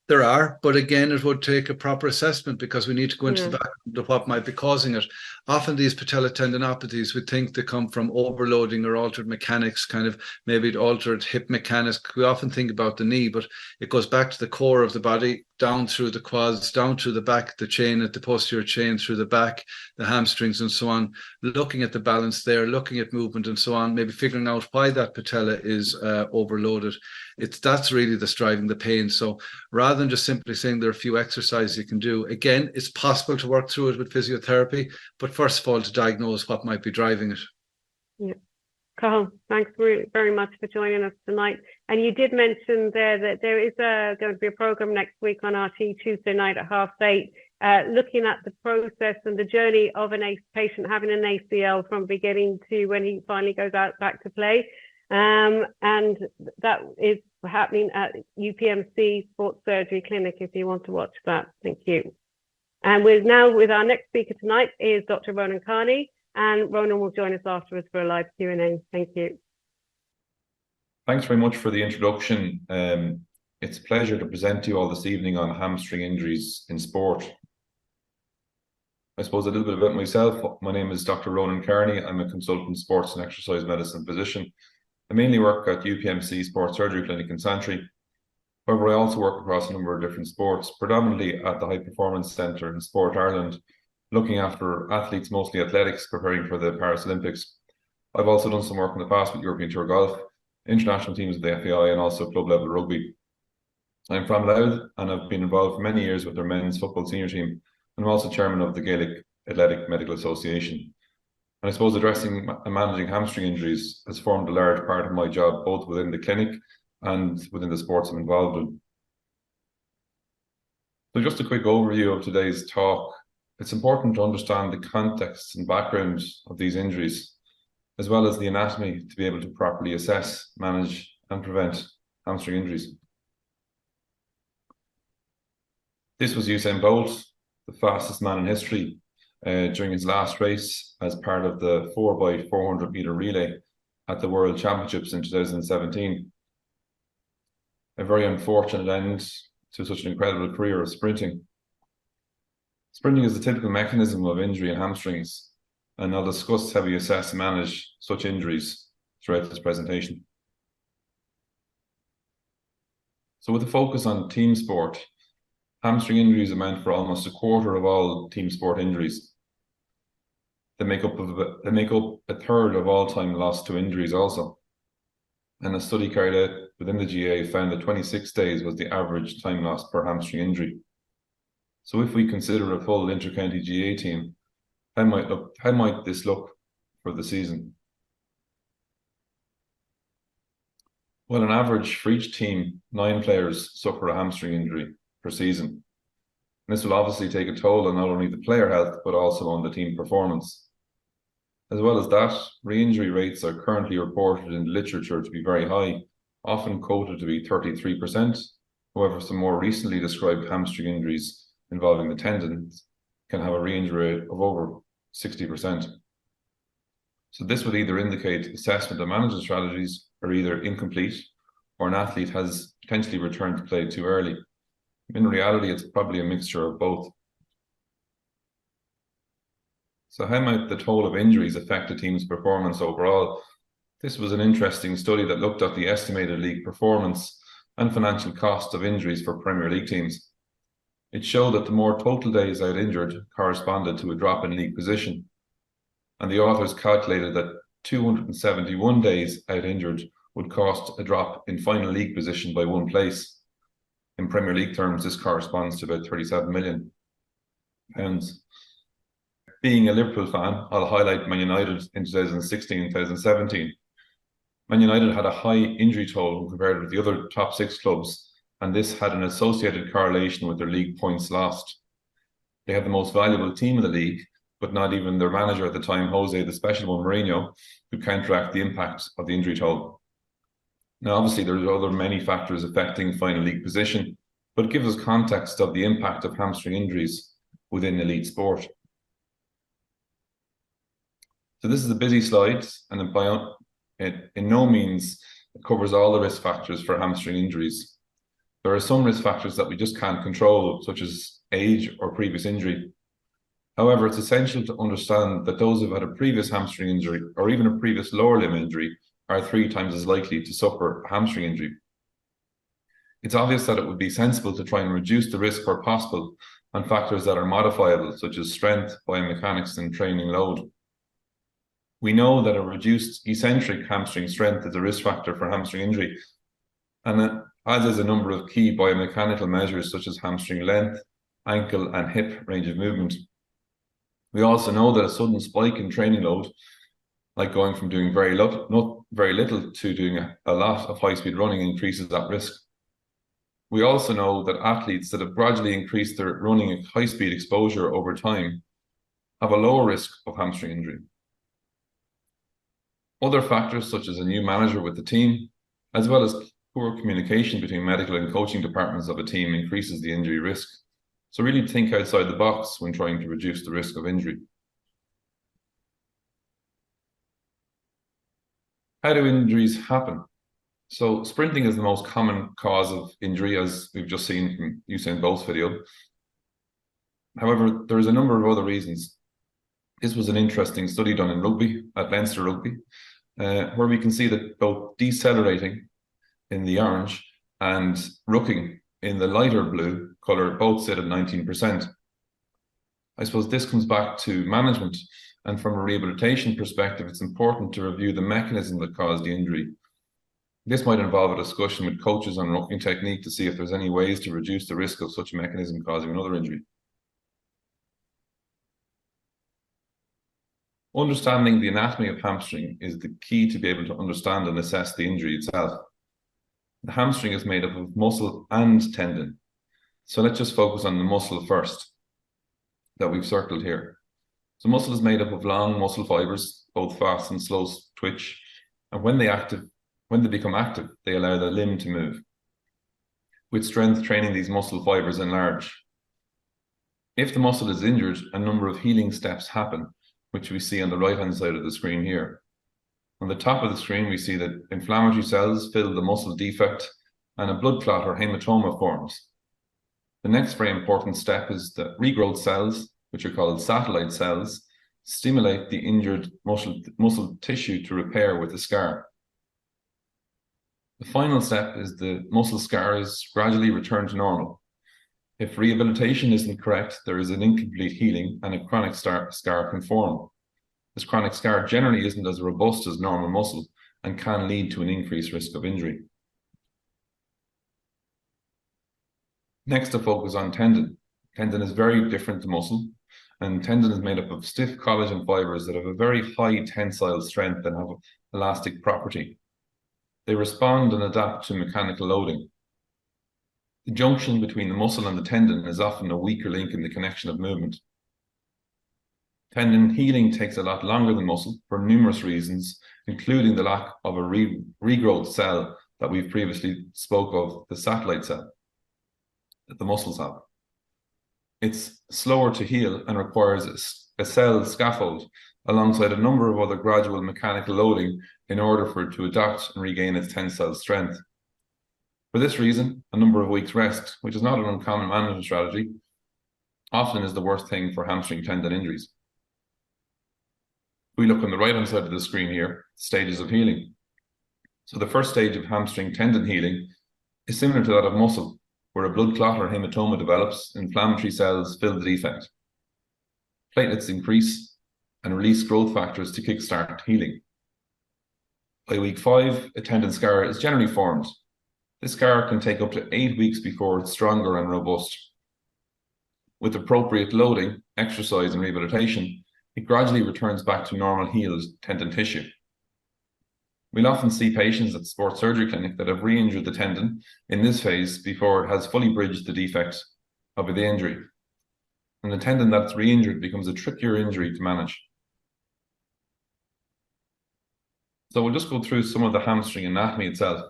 There are, but again, it would take a proper assessment because we need to go into the background of what might be causing it. Often these patellar tendinopathies, we think they come from overloading or altered mechanics, kind of maybe altered hip mechanics. We often think about the knee, but it goes back to the core of the body, down through the quads, down through the back, the chain at the posterior chain, through the back, the hamstrings and so on, looking at the balance there, looking at movement and so on, maybe figuring out why that patella is overloaded. That's really that's driving the pain. So rather than just simply saying there are a few exercises you can do, again, it's possible to work through it with physiotherapy, but first of all, to diagnose what might be driving it. Yeah. Carl, thanks very much for joining us tonight. And you did mention there that there is going to be a program next week on RT Tuesday night at 8:30, looking at the process and the journey of a patient having an ACL from beginning to when he finally goes out back to play. And that is happening at UPMC Sports Surgery Clinic if you want to watch that. Thank you. And we're now with our next speaker tonight is Dr. Ronan Kearney, and Ronan will join us afterwards for a live Q&A. Thank you. Thanks very much for the introduction. It's a pleasure to present to you all this evening on hamstring injuries in sport. I suppose a little bit about myself. My name is Dr. Ronan Kearney. I'm a consultant sports and exercise medicine physician. I mainly work at UPMC Sports Surgery Clinic in Santry. However, I also work across a number of different sports, predominantly at the High Performance Centre in Sport Ireland, looking after athletes, mostly athletics, preparing for the Paris Olympics. I've also done some work in the past with European Tour Golf, international teams of the FAI, and also club level rugby. I'm from Louth and I've been involved for many years with their men's football senior team. I'm also chairman of the Gaelic Athletic Medical Association. And I suppose addressing and managing hamstring injuries has formed a large part of my job, both within the clinic and within the sports I'm involved in. So just a quick overview of today's talk. It's important to understand the context and background of these injuries, as well as the anatomy to be able to properly assess, manage, and prevent hamstring injuries. This was Usain Bolt, the fastest man in history, during his last race as part of the 4x400 meter relay at the World Championships in 2017. A very unfortunate end to such an incredible career of sprinting. Sprinting is the typical mechanism of injury in hamstrings, and I'll discuss how we assess and manage such injuries throughout this presentation. So with a focus on team sport, hamstring injuries amount for almost a quarter of all team sport injuries. They make up a third of all time lost to injuries also. And a study carried out within the GA found that 26 days was the average time lost per hamstring injury. So if we consider a full inter-county GA team, how might this look for the season? Well, on average, for each team, 9 players suffer a hamstring injury per season. And this will obviously take a toll on not only the player health, but also on the team performance. As well as that, re-injury rates are currently reported in the literature to be very high, often quoted to be 33%. However, some more recently described hamstring injuries involving the tendons can have a re-injury rate of over 60%. So this would either indicate assessment and management strategies are either incomplete or an athlete has potentially returned to play too early. In reality, it's probably a mixture of both. So how might the toll of injuries affect a team's performance overall? This was an interesting study that looked at the estimated league performance and financial cost of injuries for Premier League teams. It showed that the more total days out injured corresponded to a drop in league position. And the authors calculated that 271 days out injured would cost a drop in final league position by 1 place. In Premier League terms, this corresponds to about £37 million. Being a Liverpool fan, I'll highlight Man United in 2016-2017. Man United had a high injury toll compared with the other top 6 clubs, and this had an associated correlation with their league points lost. They had the most valuable team in the league, but not even their manager at the time, Jose, the special one, Mourinho, could counteract the impact of the injury toll. Now, obviously, there are other many factors affecting final league position, but it gives us context of the impact of hamstring injuries within elite sport. So this is a busy slide, and it in no means covers all the risk factors for hamstring injuries. There are some risk factors that we just can't control, such as age or previous injury. However, it's essential to understand that those who've had a previous hamstring injury or even a previous lower limb injury are 3 times as likely to suffer a hamstring injury. It's obvious that it would be sensible to try and reduce the risk where possible on factors that are modifiable, such as strength, biomechanics, and training load. We know that a reduced eccentric hamstring strength is a risk factor for hamstring injury, and as is a number of key biomechanical measures such as hamstring length, ankle, and hip range of movement. We also know that a sudden spike in training load, like going from doing very little to doing a lot of high-speed running, increases that risk. We also know that athletes that have gradually increased their running high-speed exposure over time have a lower risk of hamstring injury. Other factors such as a new manager with the team, as well as poor communication between medical and coaching departments of a team, increases the injury risk. So really think outside the box when trying to reduce the risk of injury. How do injuries happen? So sprinting is the most common cause of injury, as we've just seen from Usain Bolt's video. However, there's a number of other reasons. This was an interesting study done in rugby, at Leinster Rugby, where we can see that both decelerating in the orange and rucking in the lighter blue colour both sit at 19%. I suppose this comes back to management, and from a rehabilitation perspective, it's important to review the mechanism that caused the injury. This might involve a discussion with coaches on rucking technique to see if there's any ways to reduce the risk of such a mechanism causing another injury. Understanding the anatomy of hamstring is the key to be able to understand and assess the injury itself. The hamstring is made up of muscle and tendon. So let's just focus on the muscle first that we've circled here. So muscle is made up of long muscle fibers, both fast and slow twitch. And when they become active, they allow the limb to move. With strength training, these muscle fibers enlarge. If the muscle is injured, a number of healing steps happen, which we see on the right-hand side of the screen here. On the top of the screen, we see that inflammatory cells fill the muscle defect and a blood clot or hematoma forms. The next very important step is that regrowth cells, which are called satellite cells, stimulate the injured muscle tissue to repair with a scar. The final step is the muscle scar is gradually returned to normal. If rehabilitation isn't correct, there is an incomplete healing and a chronic scar can form. This chronic scar generally isn't as robust as normal muscle and can lead to an increased risk of injury. Next, to focus on tendon. Tendon is very different to muscle, and tendon is made up of stiff collagen fibers that have a very high tensile strength and have elastic property. They respond and adapt to mechanical loading. The junction between the muscle and the tendon is often a weaker link in the connection of movement. Tendon healing takes a lot longer than muscle for numerous reasons, including the lack of a regrowth cell that we've previously spoke of, the satellite cell that the muscles have. It's slower to heal and requires a cell scaffold alongside a number of other gradual mechanical loading in order for it to adapt and regain its tensile strength. For this reason, a number of weeks rest, which is not an uncommon management strategy, often is the worst thing for hamstring tendon injuries. We look on the right-hand side of the screen here, stages of healing. So the first stage of hamstring tendon healing is similar to that of muscle, where a blood clot or hematoma develops, inflammatory cells fill the defect. Platelets increase and release growth factors to kickstart healing. By week 5, a tendon scar is generally formed. This scar can take up to 8 weeks before it's stronger and robust. With appropriate loading, exercise, and rehabilitation, it gradually returns back to normal healed tendon tissue. We'll often see patients at the sports surgery clinic that have re-injured the tendon in this phase before it has fully bridged the defect of the injury. And the tendon that's re-injured becomes a trickier injury to manage. So we'll just go through some of the hamstring anatomy itself.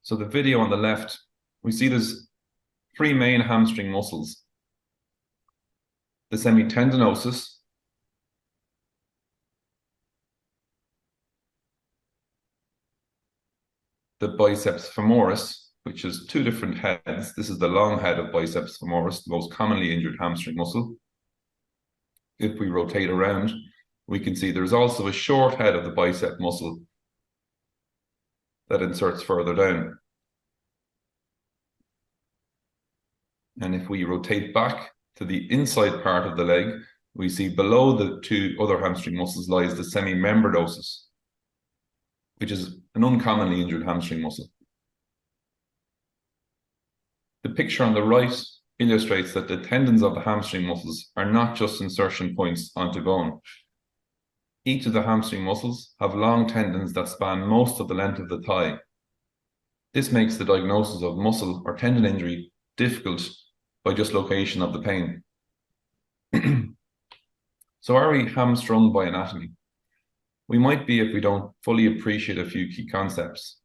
So the video on the left, we see there's 3 main hamstring muscles. The semitendinosus, the biceps femoris, which has 2 different heads. This is the long head of biceps femoris, the most commonly injured hamstring muscle. If we rotate around, we can see there's also a short head of the bicep muscle that inserts further down. And if we rotate back to the inside part of the leg, we see below the 2 other hamstring muscles lies the semimembranosus, which is an uncommonly injured hamstring muscle. The picture on the right illustrates that the tendons of the hamstring muscles are not just insertion points onto bone. Each of the hamstring muscles have long tendons that span most of the length of the thigh. This makes the diagnosis of muscle or tendon injury difficult by just location of the pain. So are we hamstrung by anatomy? We might be if we don't fully appreciate a few key concepts.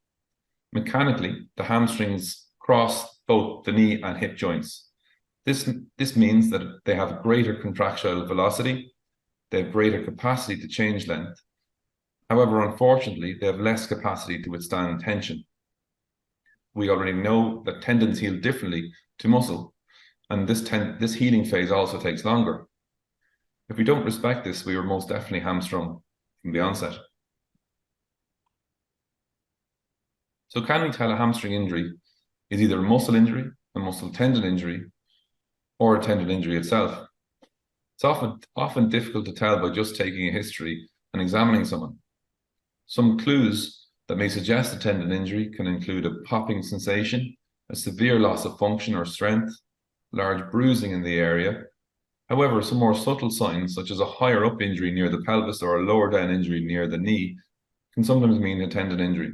Mechanically, the hamstrings cross both the knee and hip joints. This means that they have greater contractile velocity, they have greater capacity to change length. However, unfortunately, they have less capacity to withstand tension. We already know that tendons heal differently to muscle, and this healing phase also takes longer. If we don't respect this, we are most definitely hamstrung from the onset. So can we tell a hamstring injury is either a muscle injury, a muscle tendon injury, or a tendon injury itself? It's often difficult to tell by just taking a history and examining someone. Some clues that may suggest a tendon injury can include a popping sensation, a severe loss of function or strength, large bruising in the area. However, some more subtle signs, such as a higher up injury near the pelvis or a lower down injury near the knee, can sometimes mean a tendon injury.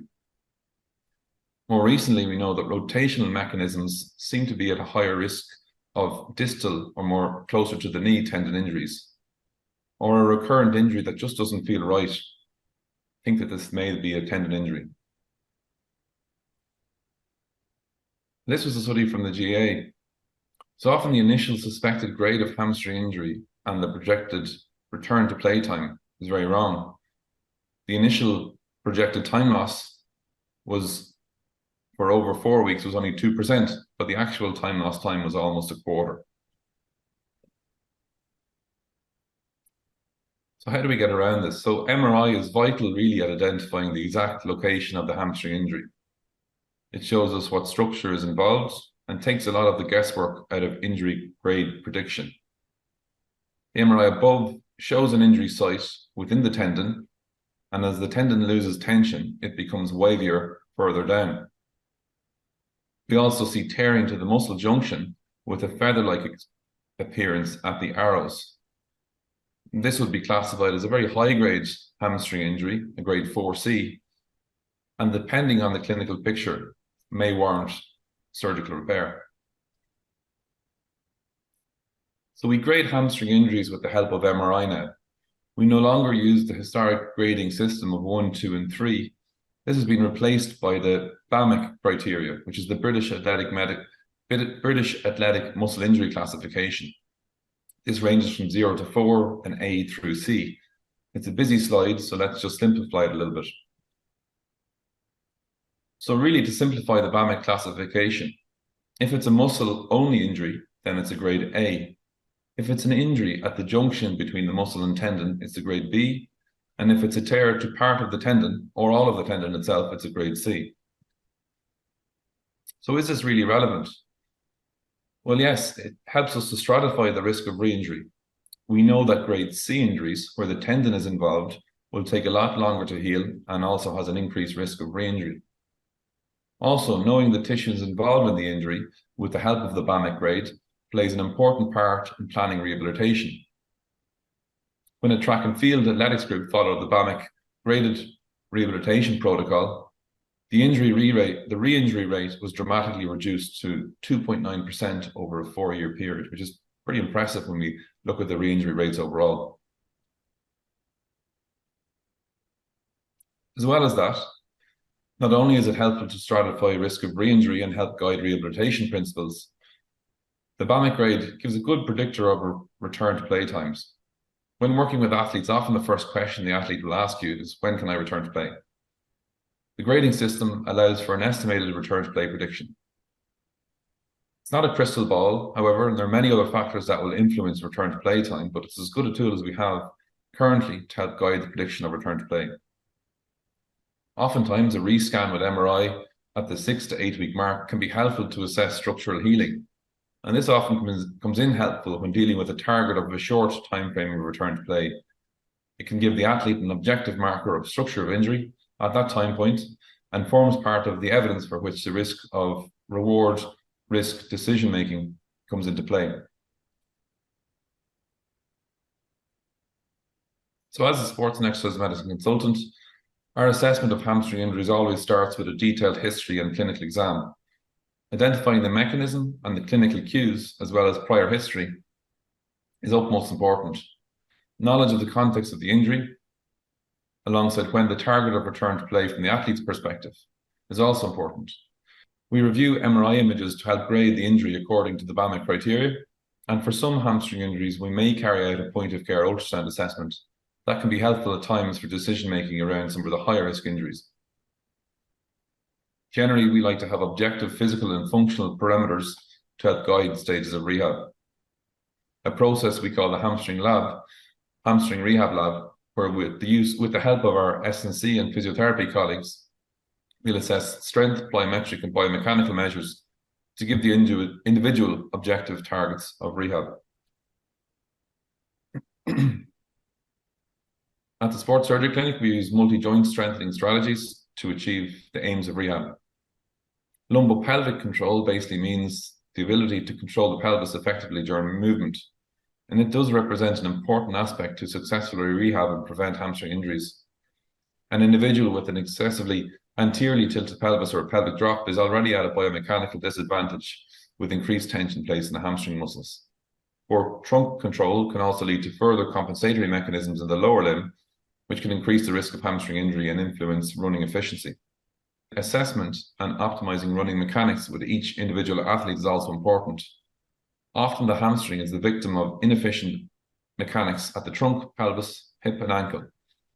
More recently, we know that rotational mechanisms seem to be at a higher risk of distal or more closer to the knee tendon injuries, or a recurrent injury that just doesn't feel right. I think that this may be a tendon injury. This was a study from the GA. So often the initial suspected grade of hamstring injury and the projected return to play time is very wrong. The initial projected time loss was for over 4 weeks was only 2%, but the actual time lost time was almost a quarter. So how do we get around this? So MRI is vital really at identifying the exact location of the hamstring injury. It shows us what structure is involved and takes a lot of the guesswork out of injury grade prediction. The MRI above shows an injury site within the tendon, and as the tendon loses tension, it becomes wavier further down. We also see tearing to the muscle junction with a feather-like appearance at the arrows. This would be classified as a very high-grade hamstring injury, a grade 4C. and depending on the clinical picture, may warrant surgical repair. So we grade hamstring injuries with the help of MRI now. We no longer use the historic grading system of 1, 2, and 3. This has been replaced by the BAMC criteria, which is the British Athletic Muscle Injury Classification. This ranges from 0 to 4 and A through C. It's a busy slide, so let's just simplify it a little bit. So really, to simplify the BAMC classification, if it's a muscle-only injury, then it's a grade A. If it's an injury at the junction between the muscle and tendon, it's a grade B. And if it's a tear to part of the tendon or all of the tendon itself, it's a grade C. So is this really relevant? Well, yes, it helps us to stratify the risk of re-injury. We know that grade C injuries, where the tendon is involved, will take a lot longer to heal and also has an increased risk of re-injury. Also, knowing the tissues involved in the injury with the help of the BAMC grade plays an important part in planning rehabilitation. When a track and field athletics group followed the BAMC graded rehabilitation protocol, the re-injury rate was dramatically reduced to 2.9% over a 4-year period, which is pretty impressive when we look at the re-injury rates overall. As well as that, not only is it helpful to stratify risk of re-injury and help guide rehabilitation principles, the BAMC grade gives a good predictor of return to play times. When working with athletes, often the first question the athlete will ask you is, when can I return to play? The grading system allows for an estimated return to play prediction. It's not a crystal ball, however, and there are many other factors that will influence return to play time, but it's as good a tool as we have currently to help guide the prediction of return to play. Oftentimes, a rescan with MRI at the 6 to 8 week mark can be helpful to assess structural healing. And this often comes in helpful when dealing with a target of a short time frame of return to play. It can give the athlete an objective marker of structure of injury at that time point and forms part of the evidence for which the risk of reward-risk decision-making comes into play. So as a sports and exercise medicine consultant, our assessment of hamstring injuries always starts with a detailed history and clinical exam. Identifying the mechanism and the clinical cues, as well as prior history, is utmost important. Knowledge of the context of the injury, alongside when the target of return to play from the athlete's perspective, is also important. We review MRI images to help grade the injury according to the BAMC criteria, and for some hamstring injuries, we may carry out a point-of-care ultrasound assessment. That can be helpful at times for decision-making around some of the higher-risk injuries. Generally, we like to have objective physical and functional parameters to help guide stages of rehab. A process we call the hamstring rehab lab, where with the help of our S&C and physiotherapy colleagues, we'll assess strength, plyometric and biomechanical measures to give the individual objective targets of rehab. At the Sports Surgery Clinic, we use multi-joint strengthening strategies to achieve the aims of rehab. Lumbopelvic control basically means the ability to control the pelvis effectively during movement. And it does represent an important aspect to successfully rehab and prevent hamstring injuries. An individual with an excessively anteriorly tilted pelvis or a pelvic drop is already at a biomechanical disadvantage with increased tension placed in the hamstring muscles. Poor trunk control can also lead to further compensatory mechanisms in the lower limb, which can increase the risk of hamstring injury and influence running efficiency. Assessment and optimizing running mechanics with each individual athlete is also important. Often the hamstring is the victim of inefficient mechanics at the trunk, pelvis, hip, and ankle.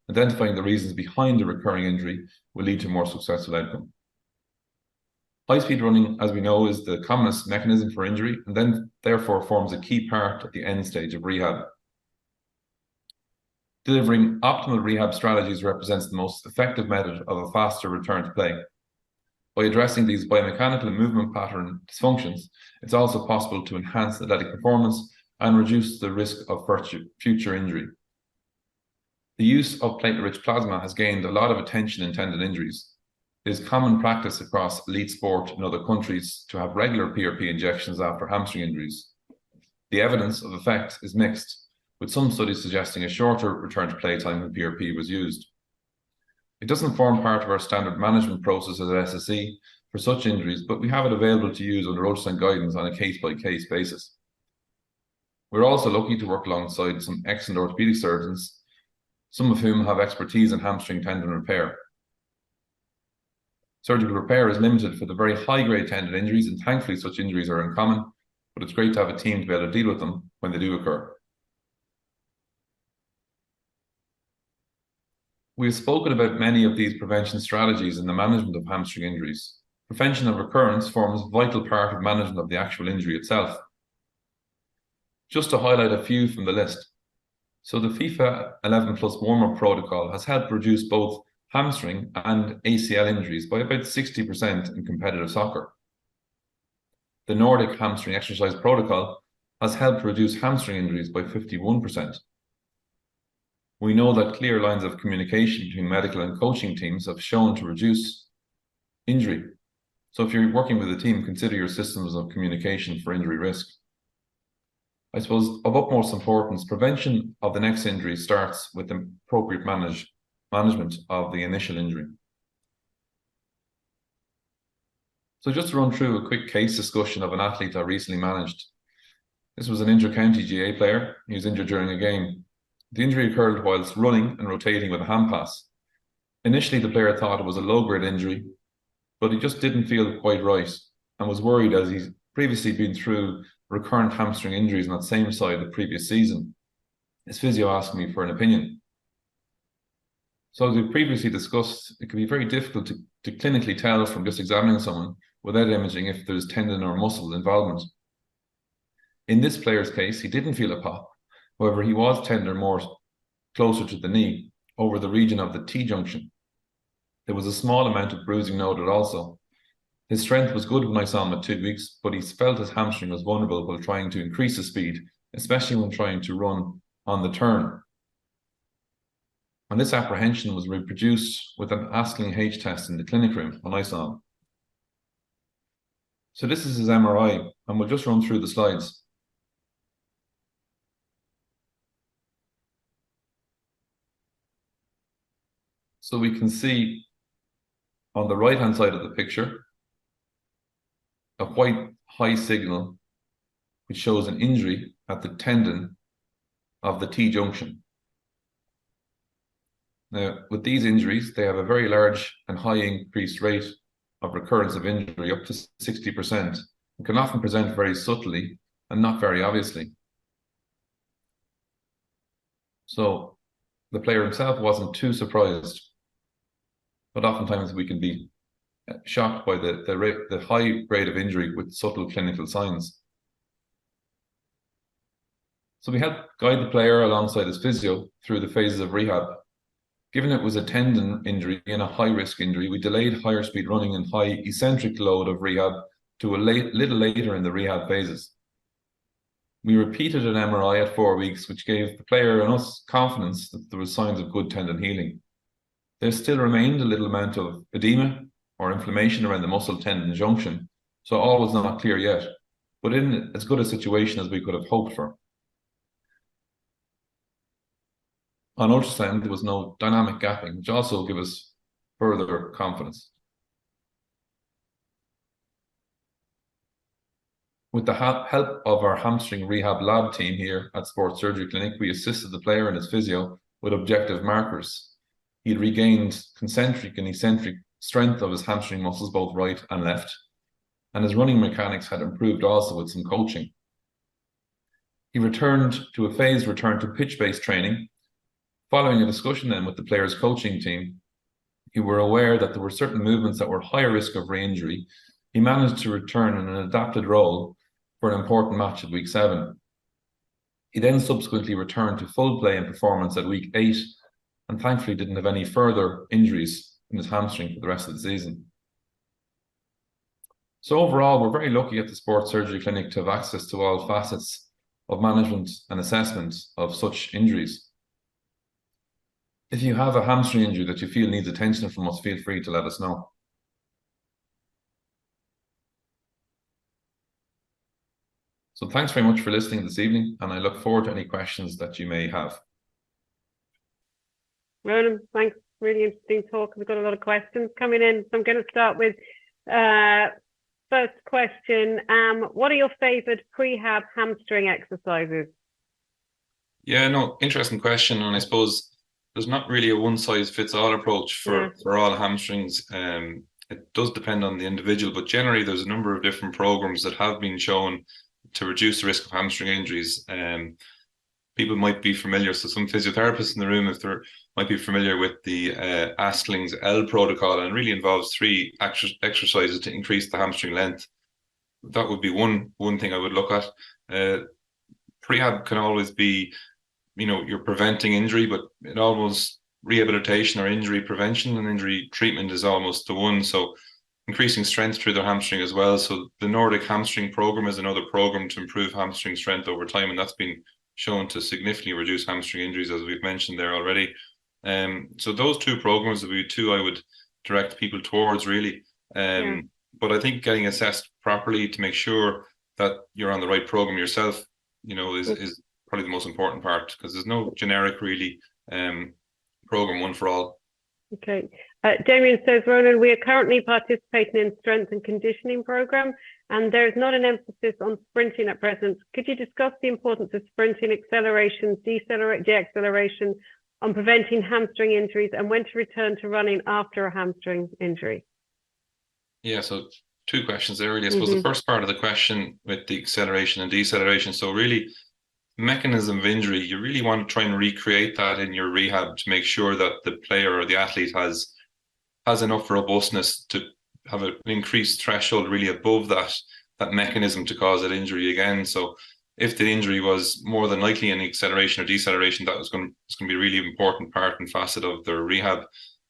Identifying the reasons behind the recurring injury will lead to a more successful outcome. High-speed running, as we know, is the commonest mechanism for injury and then therefore forms a key part at the end stage of rehab. Delivering optimal rehab strategies represents the most effective method of a faster return to play. By addressing these biomechanical and movement pattern dysfunctions, it's also possible to enhance athletic performance and reduce the risk of future injury. The use of platelet-rich plasma has gained a lot of attention in tendon injuries. It is common practice across elite sport in other countries to have regular PRP injections after hamstring injuries. The evidence of effect is mixed, with some studies suggesting a shorter return to play time when PRP was used. It doesn't form part of our standard management process as an SSE for such injuries, but we have it available to use under ultrasound guidance on a case-by-case basis. We're also lucky to work alongside some excellent orthopaedic surgeons, some of whom have expertise in hamstring tendon repair. Surgical repair is limited for the very high-grade tendon injuries, and thankfully such injuries are uncommon, but it's great to have a team to be able to deal with them when they do occur. We've spoken about many of these prevention strategies in the management of hamstring injuries. Prevention of recurrence forms a vital part of management of the actual injury itself. Just to highlight a few from the list. So the FIFA 11 plus warm-up protocol has helped reduce both hamstring and ACL injuries by about 60% in competitive soccer. The Nordic hamstring exercise protocol has helped reduce hamstring injuries by 51%. We know that clear lines of communication between medical and coaching teams have shown to reduce injury. So if you're working with a team, consider your systems of communication for injury risk. I suppose of utmost importance, prevention of the next injury starts with the appropriate management of the initial injury. So just to run through a quick case discussion of an athlete I recently managed. This was an inter-county GA player. He was injured during a game. The injury occurred whilst running and rotating with a hand pass. Initially, the player thought it was a low-grade injury, but he just didn't feel quite right and was worried as he's previously been through recurrent hamstring injuries on that same side the previous season. His physio asked me for an opinion. So as we previously discussed, it can be very difficult to clinically tell from just examining someone without imaging if there's tendon or muscle involvement. In this player's case, he didn't feel a pop. However, he was tender more closer to the knee, over the region of the T-junction. There was a small amount of bruising noted also. His strength was good when I saw him at 2 weeks, but he felt his hamstring was vulnerable while trying to increase his speed, especially when trying to run on the turn. And this apprehension was reproduced with an Asking H test in the clinic room when I saw him. So this is his MRI, and we'll just run through the slides. So we can see on the right-hand side of the picture, a white high signal, which shows an injury at the tendon of the T-junction. Now, with these injuries, they have a very large and high increased rate of recurrence of injury, up to 60%, and can often present very subtly and not very obviously. So the player himself wasn't too surprised, but oftentimes we can be shocked by the high rate of injury with subtle clinical signs. So we helped guide the player alongside his physio through the phases of rehab. Given it was a tendon injury and a high-risk injury, we delayed higher speed running and high eccentric load of rehab to a little later in the rehab phases. We repeated an MRI at 4 weeks, which gave the player and us confidence that there was signs of good tendon healing. There still remained a little amount of edema or inflammation around the muscle tendon junction, so all was not clear yet, but in as good a situation as we could have hoped for. On ultrasound, there was no dynamic gapping, which also gave us further confidence. With the help of our hamstring rehab lab team here at Sports Surgery Clinic, we assisted the player and his physio with objective markers. He'd regained concentric and eccentric strength of his hamstring muscles, both right and left, and his running mechanics had improved also with some coaching. He returned to a phased return to pitch-based training. Following a discussion then with the player's coaching team, who were aware that there were certain movements that were higher risk of re-injury, he managed to return in an adapted role for an important match at week 7. He then subsequently returned to full play and performance at week 8, and thankfully didn't have any further injuries in his hamstring for the rest of the season. So overall, we're very lucky at the Sports Surgery Clinic to have access to all facets of management and assessment of such injuries. If you have a hamstring injury that you feel needs attention from us, feel free to let us know. So thanks very much for listening this evening, and I look forward to any questions that you may have. Ronan, thanks Really interesting talk. We've got a lot of questions coming in. So I'm going to start with first question. What are your favoured prehab hamstring exercises? Yeah, no, interesting question. And I suppose there's not really a one-size-fits-all approach for all hamstrings. It does depend on the individual, but generally there's a number of different programs that have been shown to reduce the risk of hamstring injuries. People might be familiar, so some physiotherapists in the room, if they might be familiar with the Astling's L protocol, and it really involves 3 exercises to increase the hamstring length. That would be one thing I would look at. Prehab can always be, you're preventing injury, but it almost rehabilitation or injury prevention and injury treatment is almost the one. So increasing strength through their hamstring as well. So the Nordic hamstring program is another program to improve hamstring strength over time, and that's been shown to significantly reduce hamstring injuries, as we've mentioned there already. So those 2 programs would be 2 I would direct people towards, really. But I think getting assessed properly to make sure that you're on the right program yourself, is probably the most important part, because there's no generic, really, program one for all. Okay. Damien says, Ronan, we are currently participating in strength and conditioning program, and there is not an emphasis on sprinting at present. Could you discuss the importance of sprinting, acceleration, deceleration on preventing hamstring injuries, and when to return to running after a hamstring injury? Yeah, so 2 questions there, really. I suppose the first part of the question with the acceleration and deceleration. So really, mechanism of injury, you really want to try and recreate that in your rehab to make sure that the player or the athlete has enough robustness to have an increased threshold really above that mechanism to cause that injury again. So if the injury was more than likely an acceleration or deceleration, it's going to be a really important part and facet of their rehab.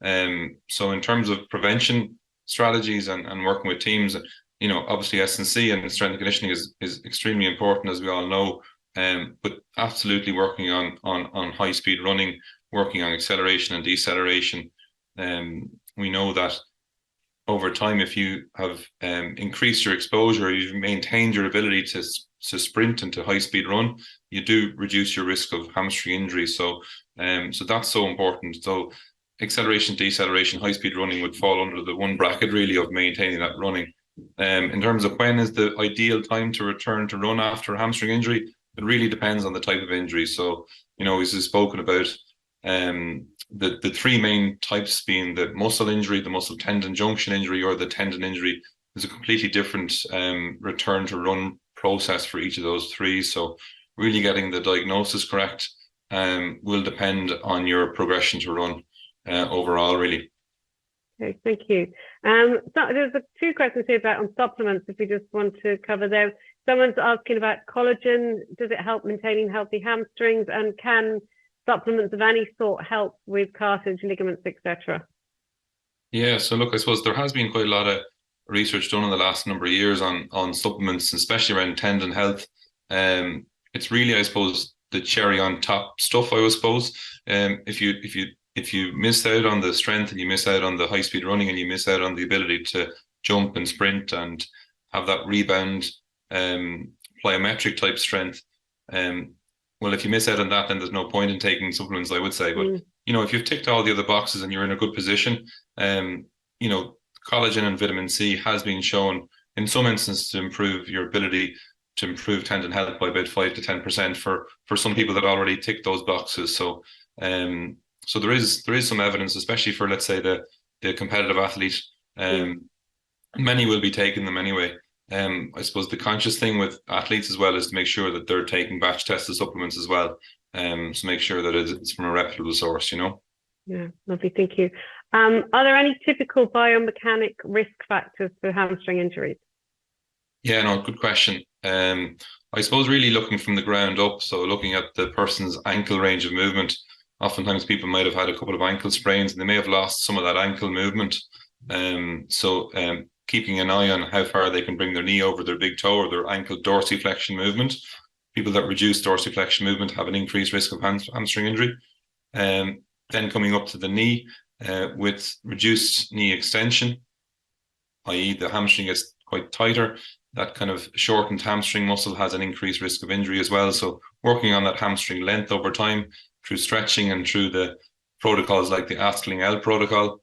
So in terms of prevention strategies and working with teams, obviously S&C and strength and conditioning is extremely important, as we all know. But absolutely working on high speed running, working on acceleration and deceleration. We know that over time, if you have increased your exposure, you've maintained your ability to sprint and to high speed run, you do reduce your risk of hamstring injury. So that's so important. So acceleration, deceleration, high speed running would fall under the one bracket really of maintaining that running. In terms of when is the ideal time to return to run after a hamstring injury, it really depends on the type of injury. So, as we've spoken about, the 3 main types being the muscle injury, the muscle tendon junction injury, or the tendon injury. There's a completely different return to run process for each of those 3. So really getting the diagnosis correct will depend on your progression to run overall, really. Okay, thank you. So there's 2 questions here on supplements, if we just want to cover those. Someone's asking about collagen. Does it help maintaining healthy hamstrings? And can supplements of any sort help with cartilage, ligaments, etc.? Yeah, so look, I suppose there has been quite a lot of research done in the last number of years on supplements, especially around tendon health. It's really, I suppose, the cherry on top stuff, I suppose. If you miss out on the strength and you miss out on the high speed running and you miss out on the ability to jump and sprint and have that rebound plyometric type strength, well, if you miss out on that, then there's no point in taking supplements, I would say. But if you've ticked all the other boxes and you're in a good position, collagen and vitamin C has been shown in some instances to improve your ability to improve tendon health by about 5 to 10% for some people that already tick those boxes. So there is some evidence, especially for, let's say, the competitive athlete. Many will be taking them anyway. I suppose the conscious thing with athletes as well is to make sure that they're taking batch tested supplements as well. So make sure that it's from a reputable source, Yeah, lovely, thank you. Are there any typical biomechanic risk factors for hamstring injuries? Yeah, no, good question. I suppose really looking from the ground up, so looking at the person's ankle range of movement. Oftentimes people might have had a couple of ankle sprains and they may have lost some of that ankle movement. Keeping an eye on how far they can bring their knee over their big toe or their ankle dorsiflexion movement. People that reduce dorsiflexion movement have an increased risk of hamstring injury. Then coming up to the knee with reduced knee extension, i.e. the hamstring gets quite tighter. That kind of shortened hamstring muscle has an increased risk of injury as well. So working on that hamstring length over time through stretching and through the protocols like the Askling L protocol.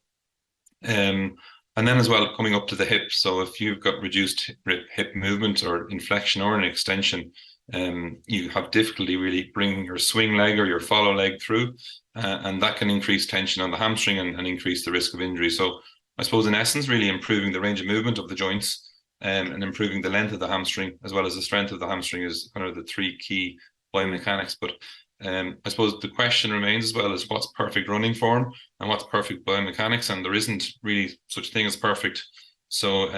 And then as well, coming up to the hip. So if you've got reduced hip movement or inflection or an extension, you have difficulty really bringing your swing leg or your follow leg through, and that can increase tension on the hamstring and increase the risk of injury. So I suppose in essence, really improving the range of movement of the joints and improving the length of the hamstring as well as the strength of the hamstring is kind of the three key biomechanics. But I suppose the question remains as well is what's perfect running form and what's perfect biomechanics, and there isn't really such thing as perfect. So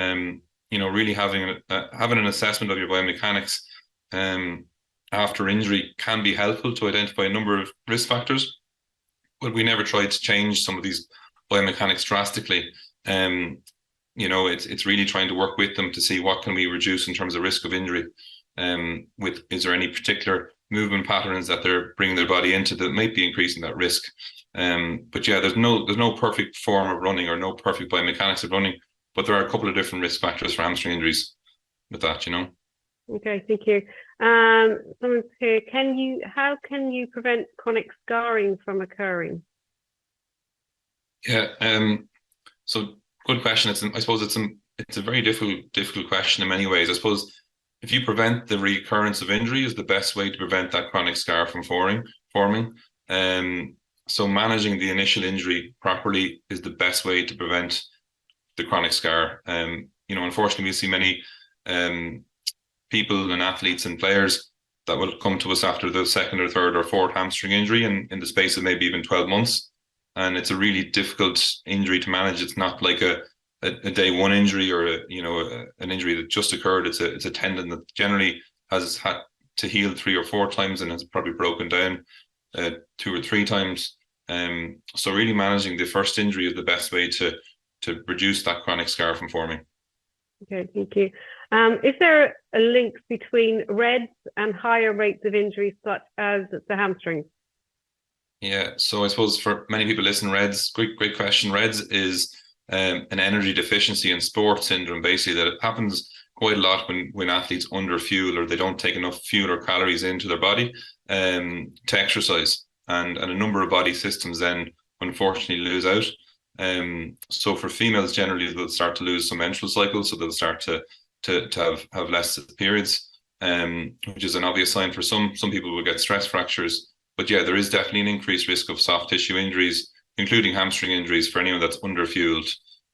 really having an assessment of your biomechanics after injury can be helpful to identify a number of risk factors, but we never tried to change some of these biomechanics drastically. It's really trying to work with them to see what can we reduce in terms of risk of injury. Is there any particular movement patterns that they're bringing their body into that might be increasing that risk? But yeah, there's no perfect form of running or no perfect biomechanics of running, but there are a couple of different risk factors for hamstring injuries with that, Okay, thank you. Someone's here. How can you prevent chronic scarring from occurring? Yeah, so good question. I suppose it's a very difficult question in many ways. I suppose if you prevent the recurrence of injury is the best way to prevent that chronic scar from forming. So managing the initial injury properly is the best way to prevent the chronic scar. Unfortunately, we see many people and athletes and players that will come to us after the second or third or fourth hamstring injury in the space of maybe even 12 months. And it's a really difficult injury to manage. It's not like a day one injury or an injury that just occurred. It's a tendon that generally has had to heal 3 or 4 times and has probably broken down 2 or 3 times. So really managing the first injury is the best way to reduce that chronic scar from forming. Okay, thank you. Is there a link between REDS and higher rates of injury such as the hamstrings? Yeah, so I suppose for many people listening, REDS, great question. REDS is an energy deficiency in sport syndrome, basically, that it happens quite a lot when athletes under fuel or they don't take enough fuel or calories into their body to exercise, and a number of body systems then unfortunately lose out. So for females, generally they'll start to lose some menstrual cycles, so they'll start to have less periods, which is an obvious sign. For some people will get stress fractures, but yeah, there is definitely an increased risk of soft tissue injuries, including hamstring injuries for anyone that's under fueled.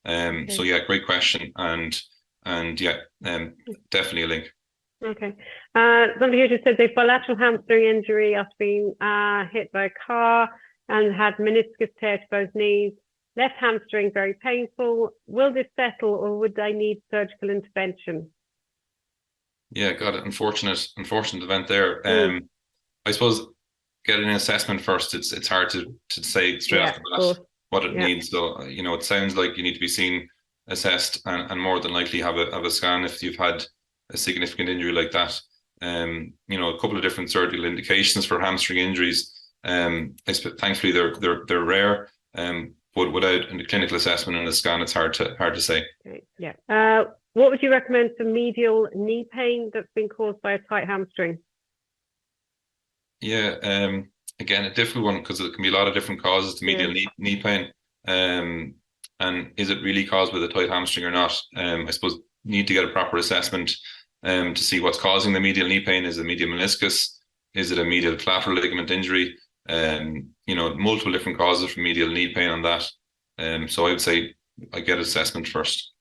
Okay. So yeah, great question, and yeah, definitely a link. Okay. Somebody here just said they've bilateral hamstring injury after being hit by a car and had meniscus tear to both knees. Left hamstring very painful. Will this settle, or would they need surgical intervention? Yeah, got it. Unfortunate event there. I suppose getting an assessment first. It's hard to say straight off the bat what it needs. So it sounds like you need to be seen, assessed, and more than likely have a scan if you've had a significant injury like that. A couple of different surgical indications for hamstring injuries. Thankfully they're rare. But without a clinical assessment and a scan, it's hard to say. Yeah. What would you recommend for medial knee pain that's been caused by a tight hamstring? Yeah. Again, a difficult one because it can be a lot of different causes to medial knee pain. And is it really caused with a tight hamstring or not? I suppose you need to get a proper assessment to see what's causing the medial knee pain. Is it medial meniscus? Is it a medial collateral ligament injury? Multiple different causes for medial knee pain on that. So I would say I get assessment first.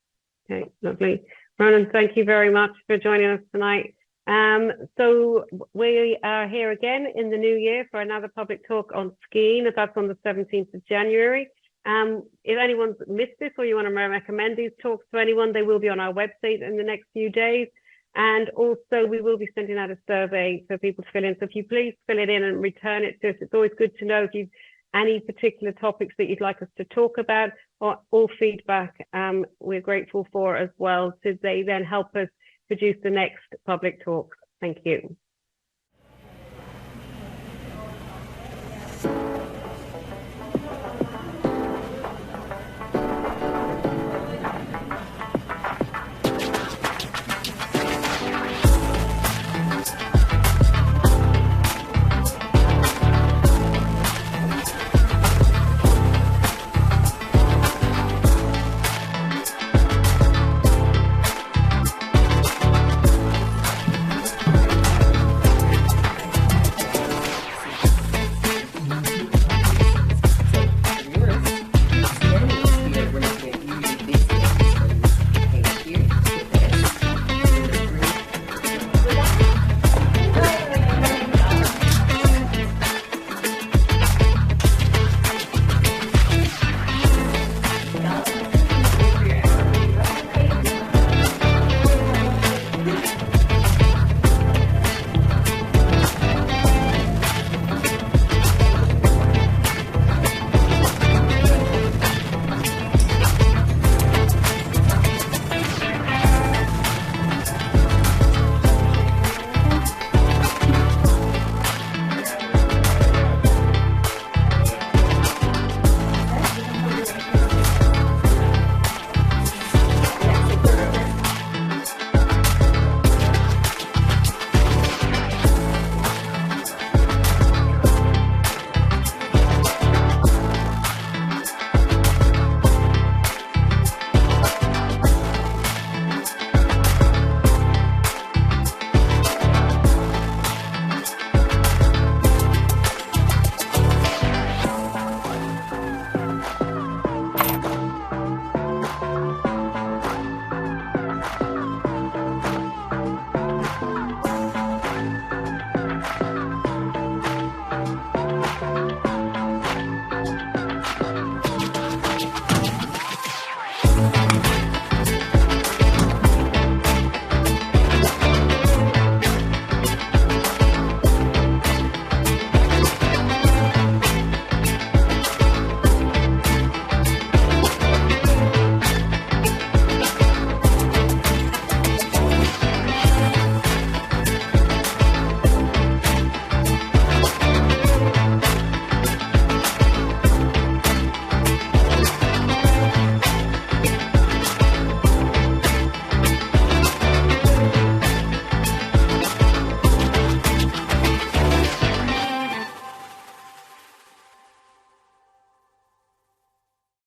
Okay, lovely. Ronan, thank you very much for joining us tonight. So we are here again in the new year for another public talk on skiing. That's on the 17th of January. If anyone's missed this or you want to recommend these talks to anyone, they will be on our website in the next few days. And also we will be sending out a survey for people to fill in. So if you please fill it in and return it to us. It's always good to know if you've any particular topics that you'd like us to talk about, or all feedback we're grateful for as well. So they then help us produce the next public talk. Thank you.